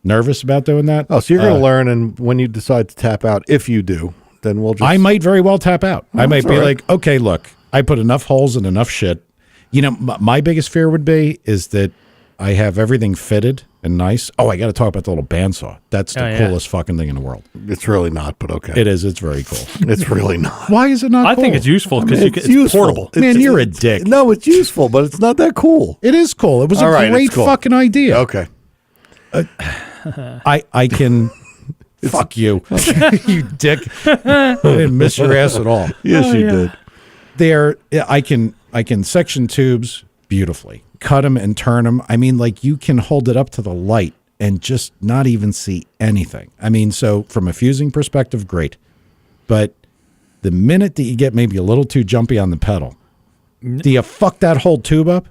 nervous about doing that. Oh, so you're going to learn, and when you decide to tap out, if you do, then we'll just. I might very well tap out. Oh, I might be right. okay, look, I put enough holes and enough shit. My biggest fear would be is that I have everything fitted and nice. Oh, I got to talk about the little bandsaw. That's the coolest fucking thing in the world. It's really not, but okay. It is. It's very cool. It's really not. Why is it not I cool? think it's useful because it's useful. portable. Man, you're a dick. No, it's useful, but it's not that cool. It is cool. It was All a right, great it's cool. fucking idea. Okay. I can... Fuck you. You dick. I didn't miss your ass at all. Yes, you did. I can section tubes beautifully, cut them and turn them. I mean, like, you can hold it up to the light and just not even see anything. I mean, so from a fusing perspective, great. But the minute that you get maybe a little too jumpy on the pedal, do you fuck that whole tube up?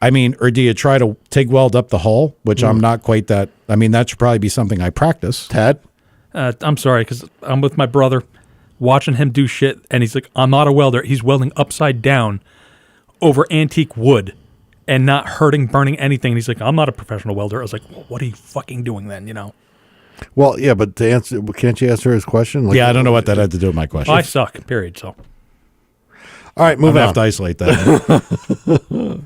I mean, or do you try to TIG weld up the hole, which I'm not quite that. I mean, that should probably be something I practice. Tad? I'm sorry, because I'm with my brother watching him do shit, and he's like, I'm not a welder. He's welding upside down over antique wood and not hurting, burning anything. And he's like, I'm not a professional welder. I was like, well, what are you fucking doing then, you know? Well, yeah, but to answer, can't you answer his question? Like, Yeah, I don't know what that had to do with my question. I suck, period, so. All right, move I on. have to isolate that.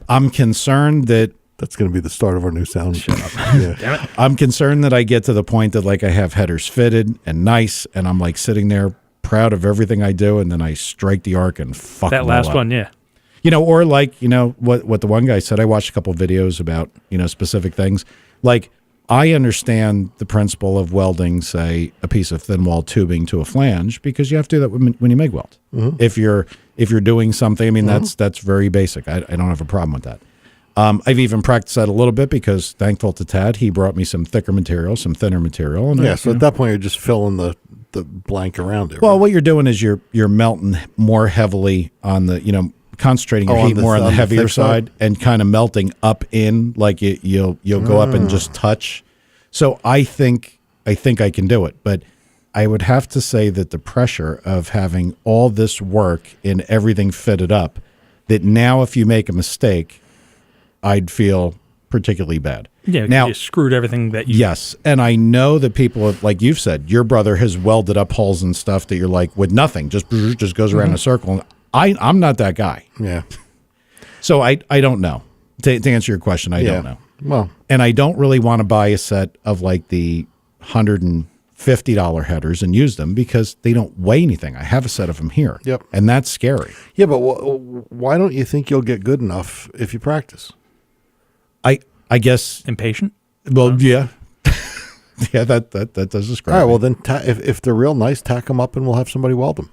I'm concerned that That's going to be the start of our new sound. Shut up. Yeah. Damn it. I'm concerned that I get to the point that, like, I have headers fitted and nice, and I'm like sitting there proud of everything I do, and then I strike the arc and fuck That them last all up. one, yeah. You know, or like, you know, what the one guy said. I watched a couple of videos about, you know, specific things. Like, I understand the principle of welding, say, a piece of thin wall tubing to a flange, because you have to do that when you MIG weld. If you're doing something, I mean, that's very basic. I don't have a problem with that. I've even practiced that a little bit because, thankful to Tad, he brought me some thicker material, some thinner material. And Yeah, so at that point, you're just filling the blank around it. well, right? what you're doing is you're melting more heavily on the, you know, concentrating your on heat the- more on the on the heavier thick side? side and kind of melting up in, like you'll go up and just touch. So I think I can do it, but I would have to say that the pressure of having all this work and everything fitted up, that now if you make a mistake, I'd feel particularly bad. Yeah, Now, you screwed everything that you... yes, and I know that people, have, like you've said, your brother has welded up holes and stuff that you're like, with nothing, just goes around in a circle. And I'm not that guy. Yeah. So I don't know. To answer your question, I don't know. Well, And I don't really want to buy a set of like the $150 headers and use them because they don't weigh anything. I have a set of them here. Yep. And that's scary. yeah, but why don't you think you'll get good enough if you practice? I guess, Impatient? well, yeah. Yeah, that does describe All right, it. well, then if they're real nice, tack them up and we'll have somebody weld them.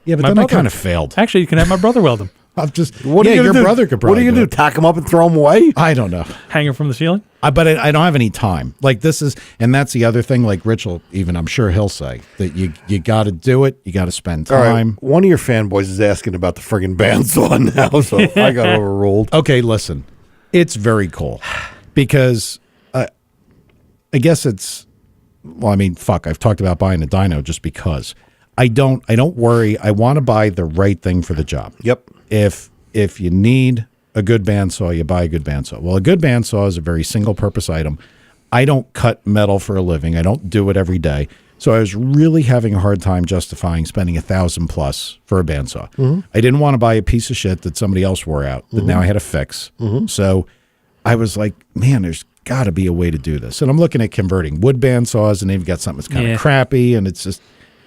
Yeah, but My then I brother- kind of failed. Actually, you can have my brother weld them. I'm just, What are yeah, you your gonna do? brother could probably What are you going to do? it. Tack them up and throw them away? I don't know. Hanging from the ceiling? But I don't have any time. Like this is, and that's the other thing. Like Rich will even, I'm sure he'll say that you got to do it. You got to spend All right, time. one of your fanboys is asking about the friggin' bandsaw now, so I got overruled. Okay, listen, it's very cool because I guess it's. Well, I mean, fuck. I've talked about buying a dyno just because I don't worry. I want to buy the right thing for the job. Yep. If you need a good bandsaw, you buy a good bandsaw. Well, a good bandsaw is a very single-purpose item. I don't cut metal for a living. I don't do it every day. So I was really having a hard time justifying spending $1,000+ for a bandsaw. I didn't want to buy a piece of shit that somebody else wore out that now I had to fix. So I was like, man, there's got to be a way to do this. And I'm looking at converting wood bandsaws, and they've got something that's kind of Yeah. crappy, and it's just...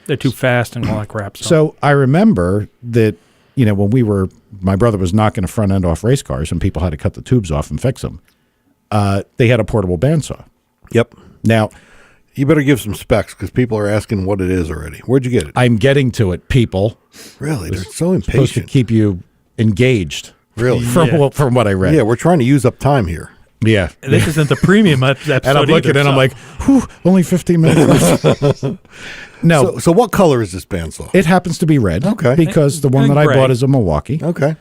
They're too fast and all that crap. So I remember that, you know, when my brother was knocking a front end off race cars and people had to cut the tubes off and fix them, they had a portable bandsaw. Yep. Now, You better give some specs because people are asking what it is already. Where'd you get it? I'm getting to it, people. Really? They're so Supposed to impatient. keep you engaged. Really? From what I read. Yeah, we're trying to use up time here. Yeah. This isn't the premium episode And I'm looking either, and I'm so- like, whew, only 15 minutes. No, So what color is this bandsaw? it happens to be red. Okay. Because the one And that I gray. bought is a Milwaukee. Okay.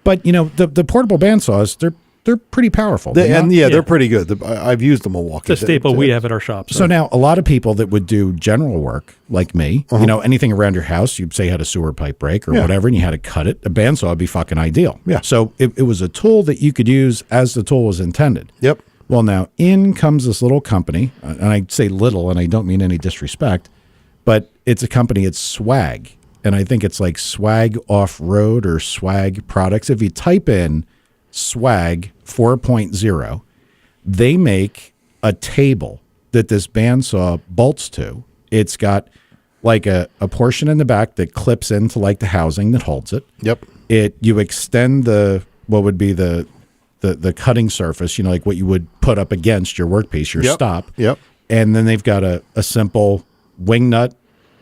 But, you know, the portable bandsaws, they're pretty powerful. They're not- They're pretty good. I've used the Milwaukee. It's a staple we have at our shop. So now a lot of people that would do general work like me, you know, anything around your house, you'd say you had a sewer pipe break or Yeah. whatever, and you had to cut it, a bandsaw would be fucking ideal. Yeah. So it was a tool that you could use as the tool was intended. Yep. Well, now in comes this little company, and I say little, and I don't mean any disrespect, but it's a company, it's Swag. And I think it's like Swag Off-Road or Swag Products. If you type in Swag 4.0. They make a table that this bandsaw bolts to. It's got like a portion in the back that clips into like the housing that holds it. Yep. You extend what would be the cutting surface, like what you would put up against your workpiece, your stop. Yep. And then they've got a simple wing nut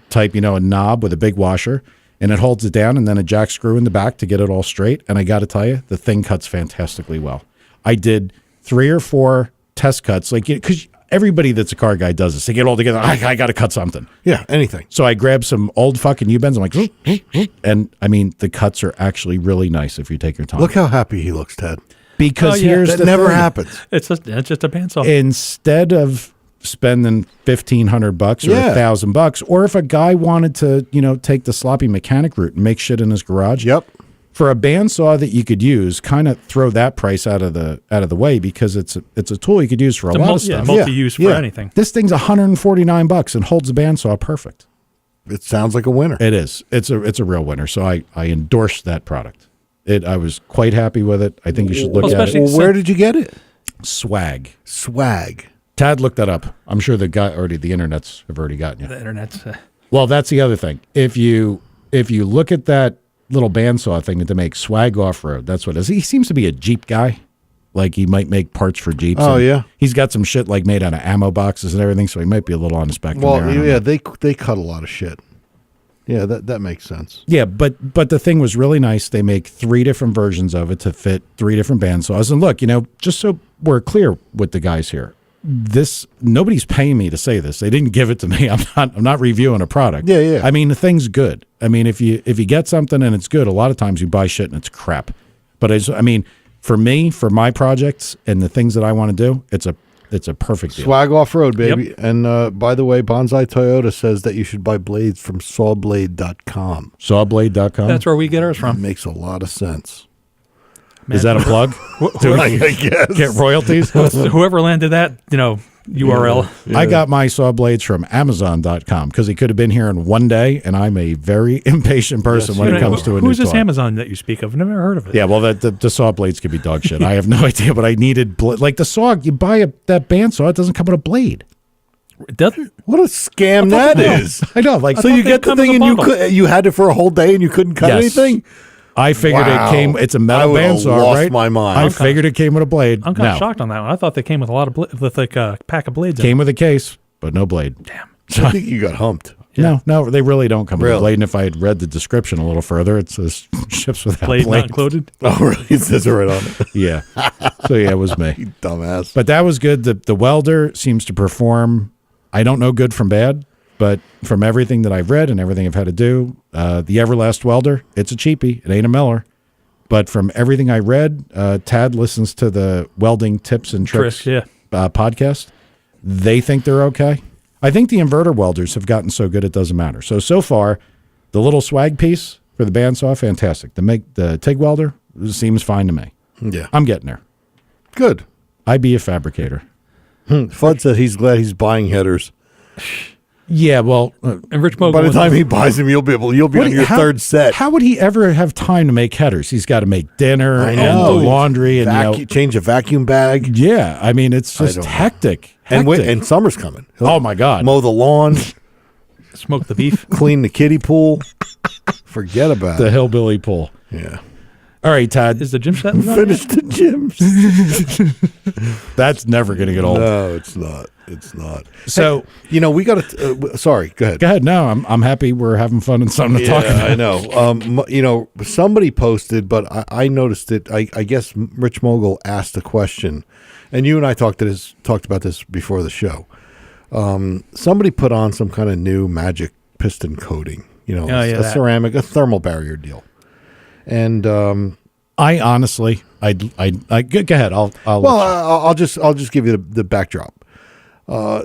type, a knob with a big washer, and it holds it down, and then a jack screw in the back to get it all straight. And I got to tell you, the thing cuts fantastically well. I did 3 or 4 test cuts, because everybody that's a car guy does this. They get all together. I got to cut something. Yeah, anything. So I grabbed some old fucking U-bends. I'm like, and I mean, the cuts are actually really nice if you take your time. Look how happy he looks, Ted. Because here's That the never thing. happens. It's just a bandsaw. Instead of spending $1,500 or $1,000, or if a guy wanted to, take the sloppy mechanic route and make shit in his garage. Yep. For a bandsaw that you could use, kind of throw that price out of the way, because it's a tool you could use for a lot of stuff. Multi-use for anything. This thing's $149 and holds the bandsaw perfect. It sounds like a winner. It is. It's a real winner. So I endorse that product. I was quite happy with it. I think you should look at it. Well, where did you get it? Swag. Tad looked that up. I'm sure the internets have already gotten you. The internet's. Well, that's the other thing. If you look at that little bandsaw thing that they make, Swag Off-Road, that's what it is. He seems to be a Jeep guy. Like, he might make parts for Jeeps. Oh, yeah. He's got some shit like made out of ammo boxes and everything, so he might be a little on the spectrum there. Well, yeah, they cut a lot of shit. Yeah, that makes sense. Yeah, but the thing was really nice. They make 3 different versions of it to fit 3 different bandsaws. And look, just so we're clear with the guys here, nobody's paying me to say this. They didn't give it to me. I'm not reviewing a product. Yeah. I mean, the thing's good. I mean, if you get something and it's good, a lot of times you buy shit and it's crap. But for me, for my projects and the things that I want to do, it's a perfect deal. Swag Off-Road, baby. Yep. And by the way, Bonsai Toyota says that you should buy blades from sawblade.com. Sawblade.com? That's where we get ours It from. makes a lot of sense. Is that a plug? I guess. Get royalties? Whoever landed that, URL. Yeah. I got my saw blades from Amazon.com because he could have been here in one day, and I'm a very impatient person when it comes to a new Who's this toy. Amazon that you speak of? I've never heard of it. Yeah, well, the saw blades could be dog shit. I have no idea, but I needed like the saw. You buy that bandsaw, it doesn't come with a blade. It doesn't. What a scam that is. I know. Like, So you get the thing and you had it for a whole day and you couldn't cut Yes. anything? I figured Wow. it came. It's a I metal would've bandsaw, lost right? my mind. I figured it came with a blade. I'm kind No, of shocked on that one. I thought they came with a lot of with like a pack of blades. came with a case, but no blade. Damn. I think you got humped. No, they really don't come with a Really? blade. And if I had read the description a little further, it says ships without Blade not blade. included. Oh, really? It says it right on it. Yeah. So yeah, it was me. You dumbass. But that was good. The welder seems to perform. I don't know good from bad, but from everything that I've read and everything I've had to do, the Everlast welder, it's a cheapie. It ain't a Miller. But from everything I read, Tad listens to the welding tips and tricks podcast. They think they're okay. I think the inverter welders have gotten so good it doesn't matter. So far, the little swag piece for the bandsaw, fantastic. The TIG welder seems fine to me. Yeah. I'm getting there. Good. I'd be a fabricator. Fudd said he's glad he's buying headers. Yeah, well, And Rich Mogul. By the time he buys them, you'll be on your third set. How would he ever have time to make headers? He's got to make dinner I and know. the laundry and change a vacuum bag. yeah. I mean, it's just don't know. hectic. And summer's coming. He'll Oh my God! mow the lawn, Smoke the beef. clean the kiddie pool. Forget about The it. hillbilly pool. Yeah. All right, Todd. Is the gym set? done Finish yet? the gyms. That's never going to get old. No, it's not. It's not. So We got to. Sorry, go ahead. go ahead. No, I'm happy we're having fun and something to talk about. I know. Somebody posted, but I noticed it. I guess Rich Mogul asked a question, and you and I talked about this before the show. Somebody put on some kind of new magic piston coating. A ceramic, a thermal barrier deal, and I honestly, I go ahead. I'll just give you the backdrop.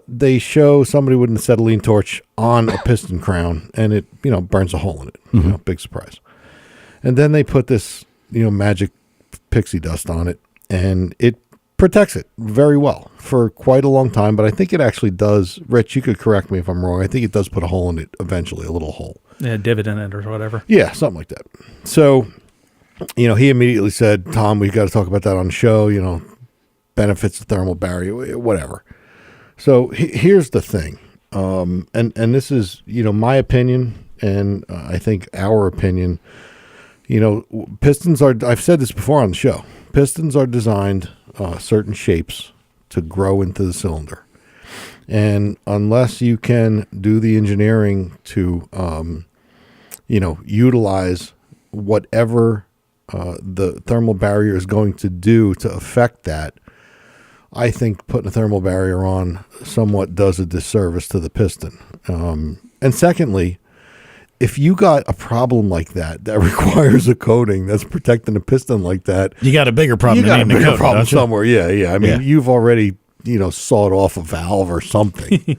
They show somebody with an acetylene torch on a piston crown, and it burns a hole in it. Big surprise. And then they put this magic pixie dust on it, and it protects it very well for quite a long time. But I think it actually does. Rich, you could correct me if I'm wrong. I think it does put a hole in it eventually, a little hole. Yeah, divot in it or whatever. Yeah, something like that. So he immediately said, Tom, we got to talk about that on the show, benefits of thermal barrier, whatever. So here's the thing. And this is, my opinion, and I think our opinion, pistons are, I've said this before on the show, pistons are designed certain shapes to grow into the cylinder. And unless you can do the engineering to, utilize whatever the thermal barrier is going to do to affect that, I think putting a thermal barrier on somewhat does a disservice to the piston. And secondly, if you got a problem like that requires a coating that's protecting the piston like that, You got a bigger problem you got a than needing to bigger coat it, problem don't you? somewhere. Yeah. I mean, Yeah. you've already, sawed off a valve or something.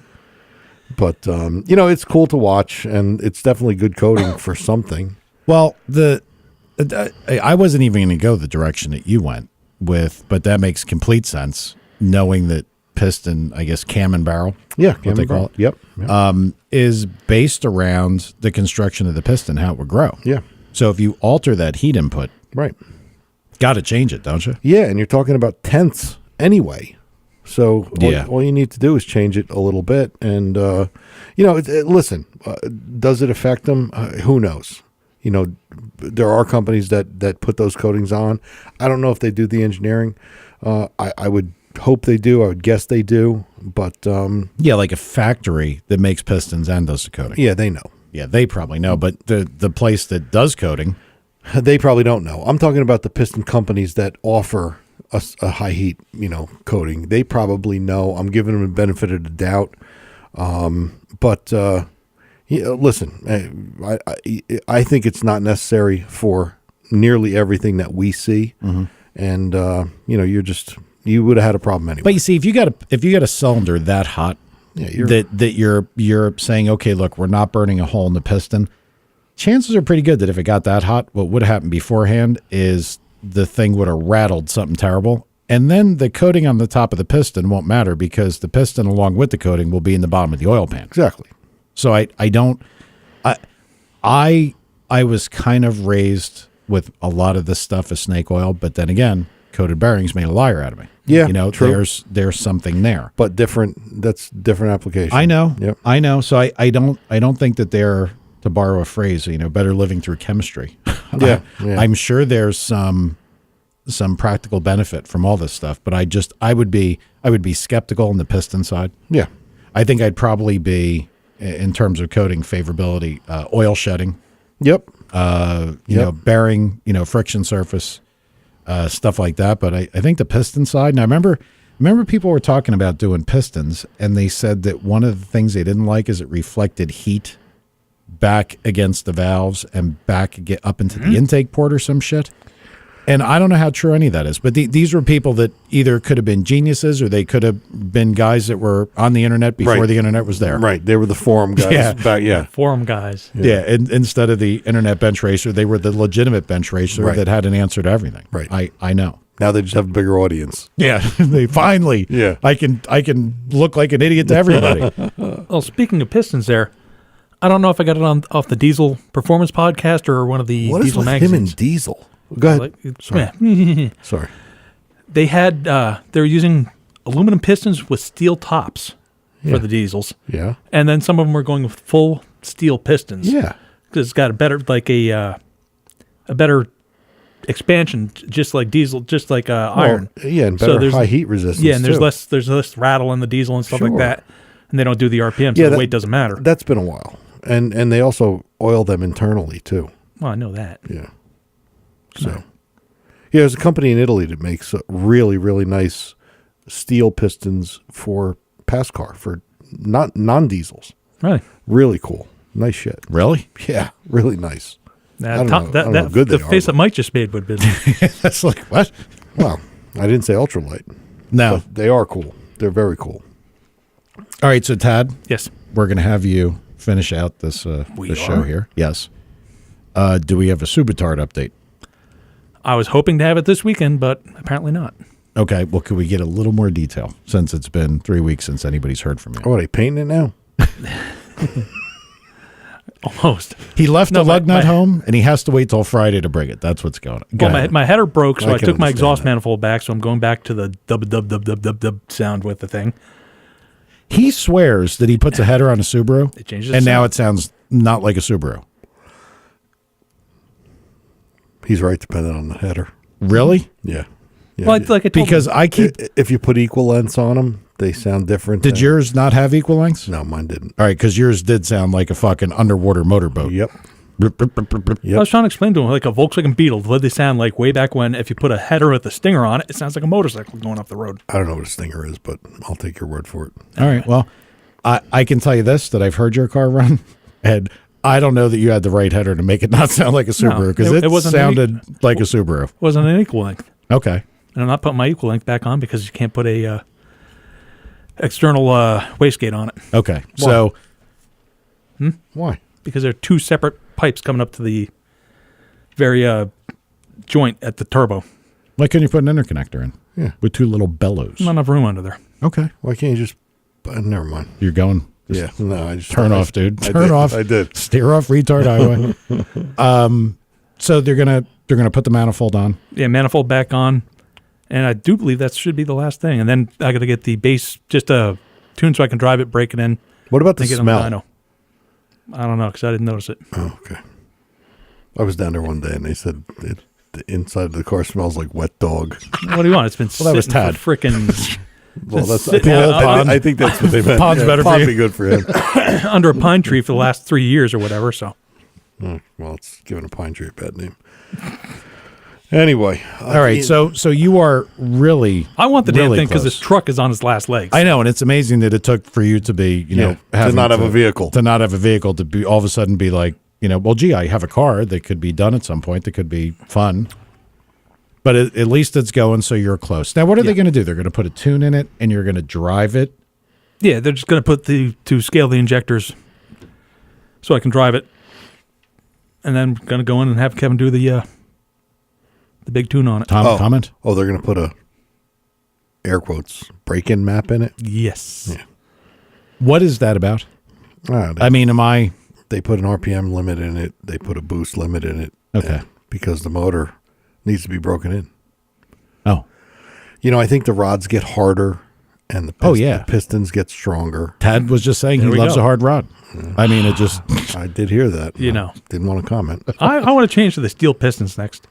But, it's cool to watch, and it's definitely good coating for something. Well, I wasn't even going to go the direction that you went with, but that makes complete sense, knowing that piston, I guess, cam and barrel, Yeah. what they call it, Yep. is based around the construction of the piston, how it would grow. Yeah. So if you alter that heat input, Right. got to change it, don't you? Yeah, and you're talking about tenths anyway. So Yeah. all you need to do is change it a little bit. And, listen, does it affect them? Who knows? There are companies that put those coatings on. I don't know if they do the engineering. I would hope they do. I would guess they do. But, Yeah, like a factory that makes pistons and does the coating. yeah, they know. Yeah, they probably know, but the place that does coating, They probably don't know. I'm talking about the piston companies that offer a high heat, coating. They probably know. I'm giving them the benefit of the doubt. Listen, I think it's not necessary for nearly everything that we see. Mm-hmm. And, you would have had a problem anyway. but you see, if you got a cylinder that hot, Yeah, that you're saying, okay, look, we're not burning a hole in the piston. Chances are pretty good that if it got that hot, what would have happened beforehand is the thing would have rattled something terrible. And then the coating on the top of the piston won't matter because the piston along with the coating will be in the bottom of the oil pan. exactly. So I was kind of raised with a lot of this stuff as snake oil, but then again, coated bearings made a liar out of me. Yeah, true. There's something there. But that's different application. I know. Yep. I know. So I don't think that they're, to borrow a phrase, better living through chemistry. Yeah. I'm sure there's some practical benefit from all this stuff, but I would be skeptical on the piston side. Yeah. I think I'd probably be, in terms of coating favorability, oil shedding, Yep. bearing, friction surface, stuff like that. But I think the piston side, and I remember people were talking about doing pistons, and they said that one of the things they didn't like is it reflected heat back against the valves and back up into the intake port or some shit. And I don't know how true any of that is, but these were people that either could have been geniuses or they could have been guys that were on the internet before Right. the internet was there. Right. They were the forum guys. Yeah. Forum guys. Yeah, and instead of the internet bench racer, they were the legitimate bench racer Right. that had an answer to everything. Right. I know. Now they just have a bigger audience. Yeah, they finally. Yeah. I can look like an idiot to everybody. Well, speaking of pistons there, I don't know if I got it off the Diesel Performance podcast or one of the What is Diesel with magazines. him and Diesel? Go ahead. Yeah. Sorry. They had they're using aluminum pistons with steel tops for the diesels, Yeah. and then some of them were going with full steel pistons. Yeah. because it's got a better better expansion, just like diesel, just like iron. Yeah, and So better there's- high heat resistance. Yeah, and too. there's less rattle in the diesel and stuff like Sure. that, and they don't do the RPM, so Yeah, the weight doesn't matter. That's been a while, and they also oil them internally too. Well, I know that. Yeah. So, yeah, there's a company in Italy that makes really, really nice steel pistons for pass car for non-diesels. Really? Really cool. Nice shit. Really? Yeah, really nice. I don't know- I don't know That how good the they are, face but- that Mike just made would be. That's like, what? Well, I didn't say ultralight, No. but they are cool. They're very cool. All right, so Tad, Yes. we're going to have you finish out this show here. Yes. Do we have a Subitard update? I was hoping to have it this weekend, but apparently not. Okay, well, could we get a little more detail since it's been 3 weeks since anybody's heard from you? Oh, are they painting it now? Almost. He left No, the lug my- nut home, and he has to wait till Friday to bring it. That's what's going on. Go Well, ahead. my header broke, so I I can took my understand exhaust that. manifold back, so I'm going back to the dub sound with the thing. He swears that he puts a header on a Subaru, It changes the and now sound. it sounds not like a Subaru. He's right, depending on the header. Really? Yeah. Yeah. Well, it's like I told Because him, I keep. If you put equal lengths on them, they sound different. Did yours not have equal lengths? No, mine didn't. All right, because yours did sound like a fucking underwater motorboat. Yep. I was trying to explain to him, like a Volkswagen Beetle, what they sound like way back when, if you put a header with a stinger on it, it sounds like a motorcycle going up the road. I don't know what a stinger is, but I'll take your word for it. All right. Well, I can tell you this, that I've heard your car run, and I don't know that you had the right header to make it not sound like a Subaru, because it it wasn't sounded like a Subaru. It wasn't an equal length. Okay. And I'm not putting my equal length back on because you can't put a external wastegate on it Okay. So, Why? because there are two separate pipes coming up to the very joint at the turbo. why couldn't you put an interconnector in? Yeah. With two little bellows. Not enough room under there. Okay. Why can't you just? Never mind. You're going. Yeah. No, I just Turn off, dude. I Turn did. off. I did. Steer off retard highway. So they're gonna put the manifold on. Yeah, manifold back on. And I do believe that should be the last thing. And then I got to get the base just tuned so I can drive it, break it in, What about the and get on the smell? dyno. I don't know because I didn't notice it. Oh, okay. I was down there one day and they said the inside of the car smells like wet dog. What do you want? It's been Well, that was sitting Tad. for frickin' Well, that's sitting out I think that's what they meant. Pond's better for Pond you. be good for him. under a pine tree for the last 3 years or whatever. So Oh, well, it's giving a pine tree a bad name. Anyway, All right. So you are really. I want the damn really thing because close. this truck is on its last legs. I know, and it's amazing that it took for you to be, you know, to having not have a vehicle. to not have a vehicle, to be all of a sudden be like, you know, well, gee, I have a car that could be done at some point, that could be fun. But at least it's going, so you're close. Now, what are they going to do? They're going to put a tune in it, and you're going to drive it. Yeah, they're just going to put to scale the injectors so I can drive it, and then going to go in and have Kevin do the big tune on it. Tom, comment. Oh, they're going to put a air quotes break-in map in it. Yes. Yeah. What is that about? They, I mean, am I they put an RPM limit in it. They put a boost limit in it. Okay. Because the motor needs to be broken in. Oh, You know, I think the rods get harder and the, the pistons get stronger. Tad was just saying There he we loves go. a hard rod. I mean, it just I did hear that. You know. Didn't want to comment. I want to change to the steel pistons next.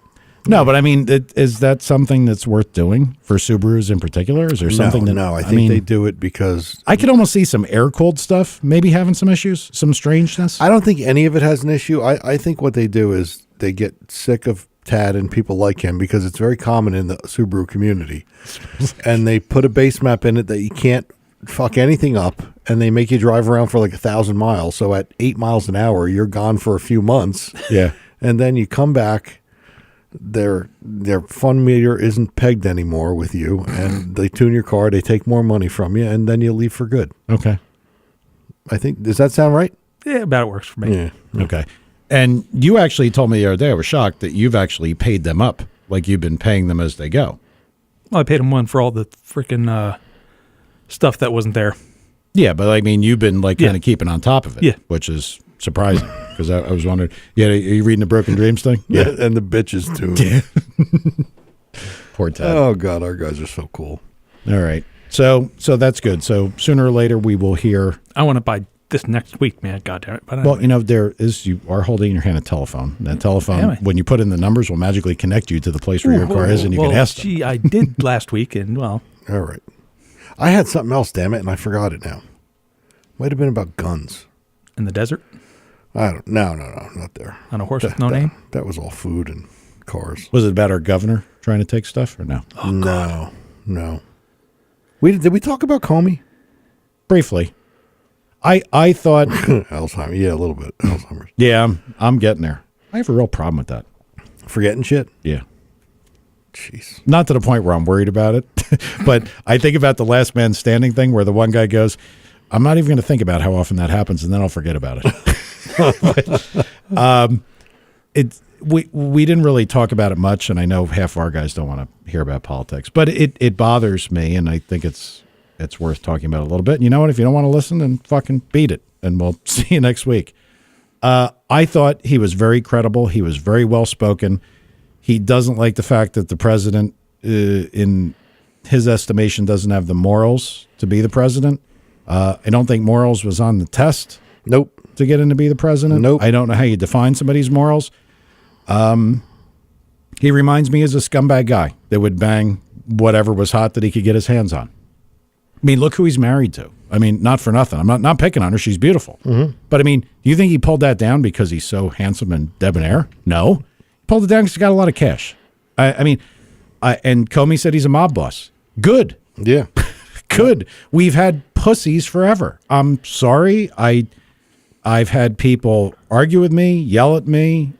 no, but I mean, is that something that's worth doing for Subarus in particular? Is there something that I think they do it because I could almost see some air cooled stuff maybe having some issues, some strangeness. I don't think any of it has an issue. I think what they do is they get sick of Tad and people like him because it's very common in the Subaru community. And they put a base map in it that you can't fuck anything up, and they make you drive around for like 1,000 miles. So at 8 miles an hour, you're gone for a few months. Yeah. And then you come back, their fun meter isn't pegged anymore with you, and they tune your car, they take more money from you, and then you leave for good. Okay. I think, does that sound right? Yeah, about it works for me. Yeah. Okay. And you actually told me the other day, I was shocked that you've actually paid them up, like you've been paying them as they go. Well, I paid him one for all the freaking stuff that wasn't there. Yeah, but I mean, you've been like kind Yeah. of keeping on top of it, Yeah. which is surprising because I was wondering. Yeah, are you reading the Broken Dreams thing? Yeah. And the bitches too. Poor Ted. Oh God, our guys are so cool. All right. So that's good. So sooner or later we will hear. I want to buy this next week, man. God damn it. But Well, you know, you are holding in your hand a telephone. And that telephone, Am I? when you put in the numbers, will magically connect you to the place where your car is, and you can ask them. Gee, I did last week, and well, All right. I had something else, damn it, and I forgot it now. Might have been about guns. in the desert I don't. No, not there. on a horse with no name. That was all food and cars. Was it about our governor trying to take stuff or no? No. Did we talk about Comey? Briefly. I thought, Alzheimer's. Yeah, a little bit. Alzheimer's. yeah, I'm getting there. I have a real problem with that. Forgetting shit. Yeah. Jeez. Not to the point where I'm worried about it, but I think about the last man standing thing where the one guy goes, I'm not even going to think about how often that happens, and then I'll forget about it. We didn't really talk about it much, and I know half of our guys don't want to hear about politics, but it bothers me, and I think it's worth talking about a little bit. And you know what? If you don't want to listen, then fucking beat it, and we'll see you next week. I thought he was very credible. He was very well spoken. He doesn't like the fact that the president, in his estimation, doesn't have the morals to be the president. I don't think morals was on the test. Nope. To get in to be the president. Nope. I don't know how you define somebody's morals. He reminds me as a scumbag guy that would bang whatever was hot that he could get his hands on. I mean, look who he's married to. I mean, not for nothing. I'm not picking on her. She's beautiful. Mm-hmm. But I mean, do you think he pulled that down because he's so handsome and debonair? No. He pulled it down because he's got a lot of cash. And Comey said he's a mob boss. Good. Yeah. Good. We've had pussies forever. I'm sorry. I've had people argue with me, yell at me,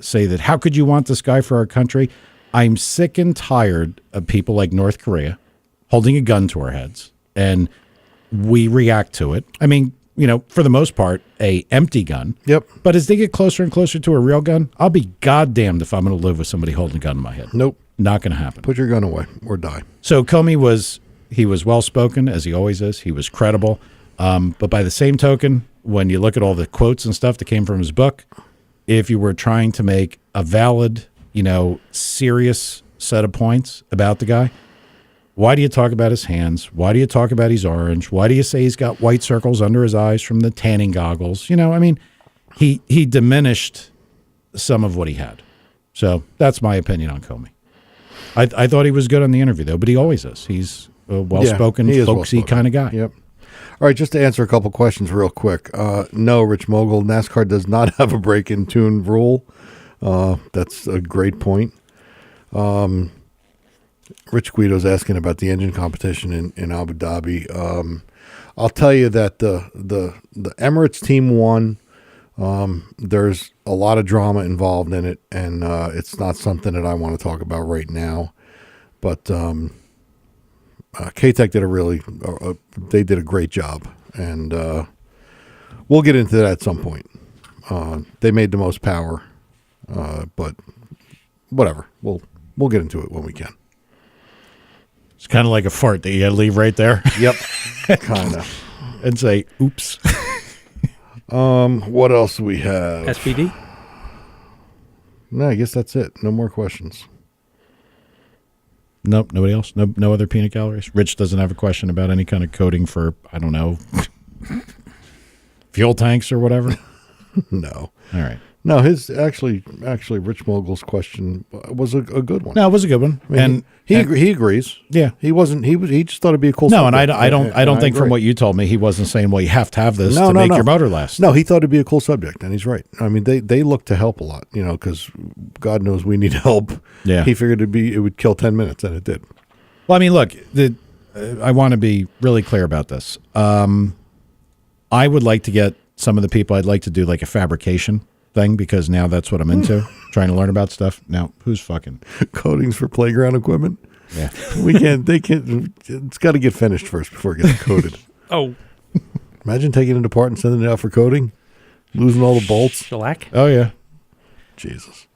say that how could you want this guy for our country? I'm sick and tired of people like North Korea holding a gun to our heads, and we react to it. I mean, for the most part, a empty gun. Yep. But as they get closer and closer to a real gun, I'll be goddamned if I'm going to live with somebody holding a gun to my head. Nope. Not going to happen. Put your gun away or die. So Comey was well-spoken, as he always is. He was credible. But by the same token, when you look at all the quotes and stuff that came from his book, if you were trying to make a valid, serious set of points about the guy, why do you talk about his hands? Why do you talk about he's orange? Why do you say he's got white circles under his eyes from the tanning goggles? He diminished some of what he had. So that's my opinion on Comey. I thought he was good on the interview, though, but he always is. He's a well-spoken, folksy kind of guy. Yep. All right, just to answer a couple questions real quick. No, Rich Mogul, NASCAR does not have a break-in tune rule. That's a great point. Rich Guido's asking about the engine competition in Abu Dhabi. I'll tell you that the Emirates team won. There's a lot of drama involved in it, and it's not something that I want to talk about right now. But K-Tech did they did a great job, and we'll get into that at some point. They made the most power, but whatever. We'll get into it when we can. It's kind of like a fart that you got to leave right there. Yep, kind of. And say, oops. What else do we have? SPD? No, I guess that's it. No more questions. Nope, nobody else? No other peanut galleries? Rich doesn't have a question about any kind of coating for, I don't know, fuel tanks or whatever? No. All right. No, his actually Rich Mogul's question was a good one. No, it was a good one. I mean, he agrees. Yeah. He just thought it'd be a cool No, subject. and I don't think from what you told me, he wasn't saying, well, you have to have this to make your motor last. No, he thought it'd be a cool subject, and he's right. I mean, they look to help a lot, because God knows we need help. Yeah. He figured it would kill 10 minutes, and it did. Well, I mean, look, I want to be really clear about this. I would like to get some of the people, I'd like to do like a fabrication thing, because now that's what I'm into, trying to learn about stuff. Now, who's fucking coatings for playground equipment? Yeah. It's got to get finished first before it gets coated. Oh. Imagine taking it apart and sending it out for coating, losing all the bolts. Shellac? Oh, yeah. Jesus.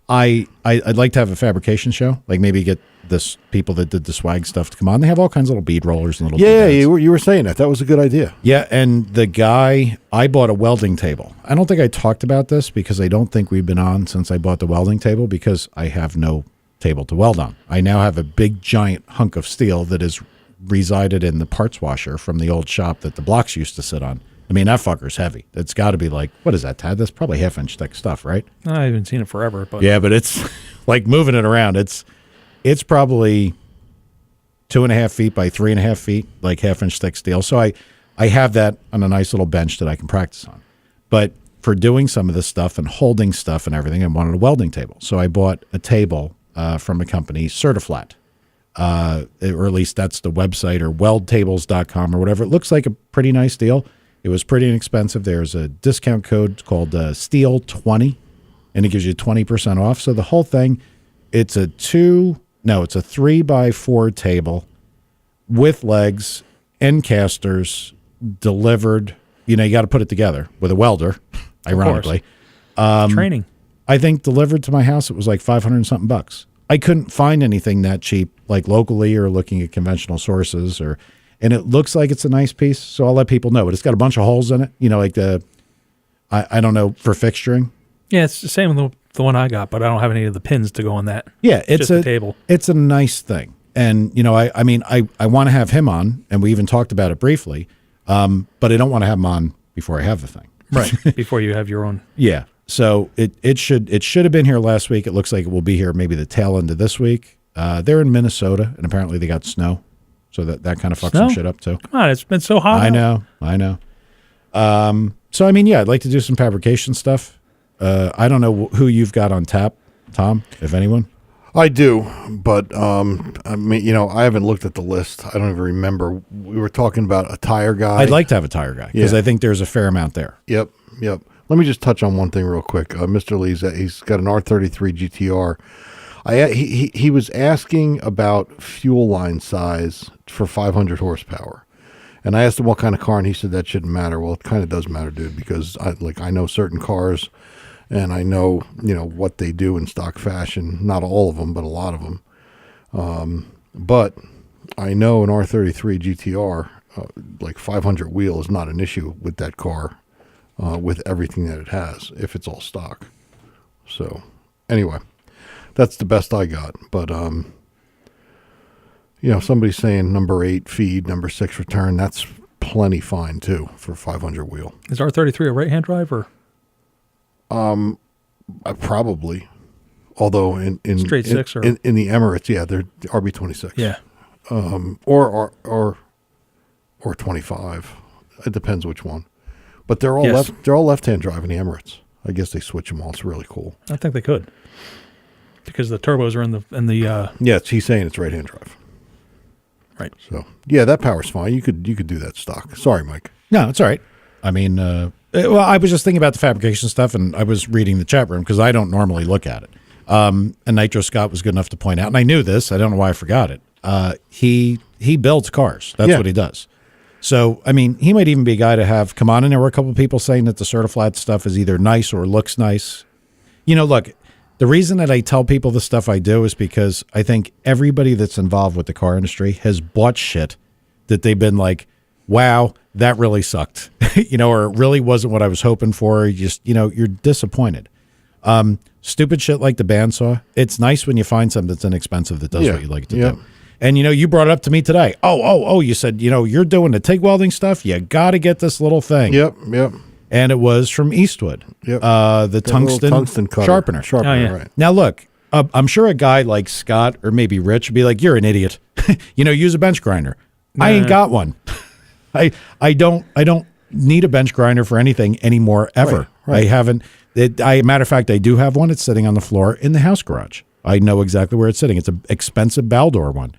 I'd like to have a fabrication show, like maybe get this people that did the swag stuff to come on. They have all kinds of little bead rollers and little you were saying that was a good idea. Yeah, and the guy, I bought a welding table. I don't think I talked about this because I don't think we've been on since I bought the welding table, because I have no table to weld on. I now have a big giant hunk of steel that is resided in the parts washer from the old shop that the blocks used to sit on. I mean, that fucker's heavy. It's got to be like, what is that, Tad? That's probably half-inch thick stuff, right? I haven't seen it forever. But yeah, but it's like moving it around. It's probably 2.5 feet by 3.5 feet, like half-inch thick steel. So I have that on a nice little bench that I can practice on. But for doing some of this stuff and holding stuff and everything, I wanted a welding table. So I bought a table from a company, Certiflat. Or at least that's the website, or weldtables.com or whatever. It looks like a pretty nice deal. It was pretty inexpensive. There's a discount code called STEEL20, and it gives you 20% off. So the whole thing, it's a 3x4 table with legs and casters delivered. You got to put it together with a welder, ironically. Training. I think delivered to my house, it was like $500 and something bucks. I couldn't find anything that cheap, like locally or looking at conventional sources, and it looks like it's a nice piece. So I'll let people know, but it's got a bunch of holes in it. Like I don't know, for fixturing. Yeah, it's the same with the one I got, but I don't have any of the pins to go on that. Yeah, it's just a table. It's a nice thing. And, you know, I mean, I want to have him on, and we even talked about it briefly, but I don't want to have him on before I have the thing. Right, before you have your own. Yeah. So it should have been here last week. It looks like it will be here maybe the tail end of this week. They're in Minnesota, and apparently they got snow, so that kind of fucks some shit up too. Come on, it's been so hot. I know. So I mean, yeah, I'd like to do some fabrication stuff. I don't know who you've got on tap, Tom, if anyone. I do, but I mean, you know, I haven't looked at the list. I don't even remember. We were talking about a tire guy. I'd like to have a tire guy because I think there's a fair amount there. Yep. Let me just touch on one thing real quick. Mr. Lee's he's got an R33 GTR. He was asking about fuel line size for 500 horsepower. And I asked him what kind of car, and he said that shouldn't matter. Well, it kind of does matter, dude, because I know certain cars, and I know, you know, what they do in stock fashion. Not all of them, but a lot of them. But I know an R33 GTR, like 500 wheel is not an issue with that car, with everything that it has, if it's all stock. So anyway, that's the best I got. But, you know, somebody's saying number 8 feed, number 6 return. That's plenty fine too for 500 wheel. Is R33 a right-hand drive or? Probably, although in straight six or in the Emirates, yeah, they're RB26. Yeah. Or 25. It depends which one. But they're all left-hand drive in the Emirates. I guess they switch them all. It's really cool. I think they could, because the turbos are in the. Yeah, he's saying it's right-hand drive. Right. So yeah, that power's fine. You could do that stock. Sorry, Mike. No, it's all right. I mean, well, I was just thinking about the fabrication stuff, and I was reading the chat room because I don't normally look at it. And Nitro Scott was good enough to point out, and I knew this. I don't know why I forgot it. He builds cars. That's what he does. So, I mean, he might even be a guy to have come on. And there were a couple of people saying that the Certiflat stuff is either nice or looks nice. You know, look, the reason that I tell people the stuff I do is because I think everybody that's involved with the car industry has bought shit that they've been like, wow, that really sucked, you know, or it really wasn't what I was hoping for. You just, you know, you're disappointed. Stupid shit like the bandsaw. It's nice when you find something that's inexpensive that does what you like to do. And, you know, you brought it up to me today. Oh, you said, you know, you're doing the TIG welding stuff. You got to get this little thing. Yep. And it was from Eastwood. Yep. The tungsten sharpener. Right. Now, look, I'm sure a guy like Scott or maybe Rich would be like, you're an idiot. You know, use a bench grinder. I ain't got one. I don't need a bench grinder for anything anymore ever. Right. I haven't. Matter of fact, I do have one. It's sitting on the floor in the house garage. I know exactly where it's sitting. It's an expensive Baldor one.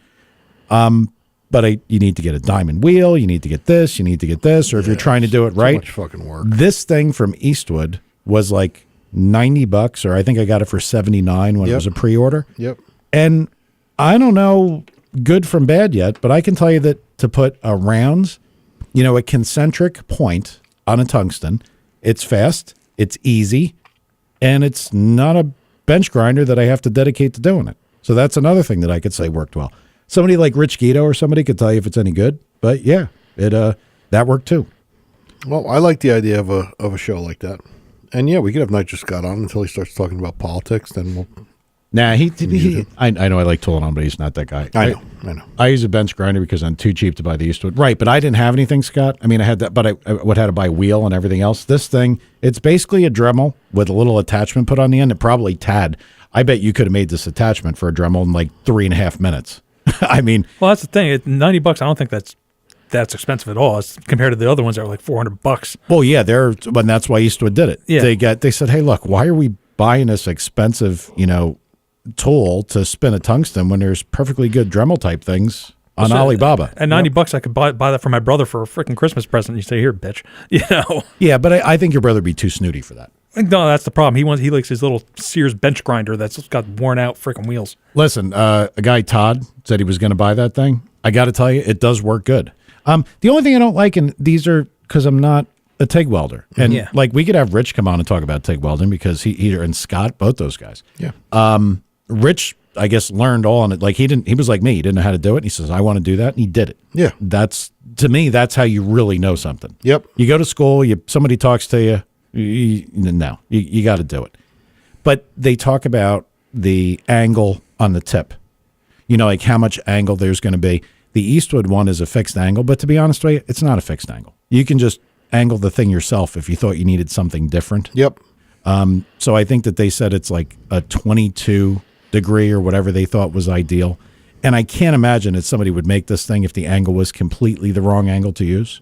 But you need to get a diamond wheel. You need to get this. You need to get this. Or if you're trying to do it right, much fucking work. This thing from Eastwood was like $90, or I think I got it for $79 when it was a pre-order. Yep. And I don't know good from bad yet, but I can tell you that to put a rounds, you know, a concentric point on a tungsten, it's fast, it's easy, and it's not a bench grinder that I have to dedicate to doing it. So that's another thing that I could say worked well. Somebody like Rich Guido or somebody could tell you if it's any good, but yeah, that worked too. Well, I like the idea of a show like that. And yeah, we could have Nitro Scott on until he starts talking about politics, then we'll... Nah, I know I like tooling on, but he's not that guy. I know. I use a bench grinder because I'm too cheap to buy the Eastwood. Right, but I didn't have anything, Scott. I mean, I had that, but I would have to buy wheel and everything else. This thing, it's basically a Dremel with a little attachment put on the end. It probably Tad. I bet you could have made this attachment for a Dremel in like 3.5 minutes. I mean... Well, that's the thing. $90, I don't think that's expensive at all. It's compared to the other ones that were like $400. Well, yeah, but that's why Eastwood did it. Yeah. They said, hey, look, why are we buying this expensive, you know, tool to spin a tungsten when there's perfectly good Dremel type things on Alibaba? At $90, I could buy that for my brother for a freaking Christmas present. You say, here, bitch. You know? Yeah, but I think your brother would be too snooty for that. No, that's the problem. He likes his little Sears bench grinder that's got worn out freaking wheels. Listen, a guy, Todd, said he was going to buy that thing. I got to tell you, it does work good. The only thing I don't like, and these are because I'm not a TIG welder, and like we could have Rich come on and talk about TIG welding because he and Scott, both those guys. Yeah. Rich, I guess, learned all on it. Like he was like me. He didn't know how to do it. And he says, I want to do that. And he did it. Yeah. To me, that's how you really know something. Yep. You go to school, somebody talks to you, No, you got to do it. But they talk about the angle on the tip. Like how much angle there's going to be. The Eastwood one is a fixed angle, but to be honest with you, it's not a fixed angle. You can just angle the thing yourself if you thought you needed something different. Yep. So I think that they said it's like a 22 degree or whatever they thought was ideal. And I can't imagine that somebody would make this thing if the angle was completely the wrong angle to use.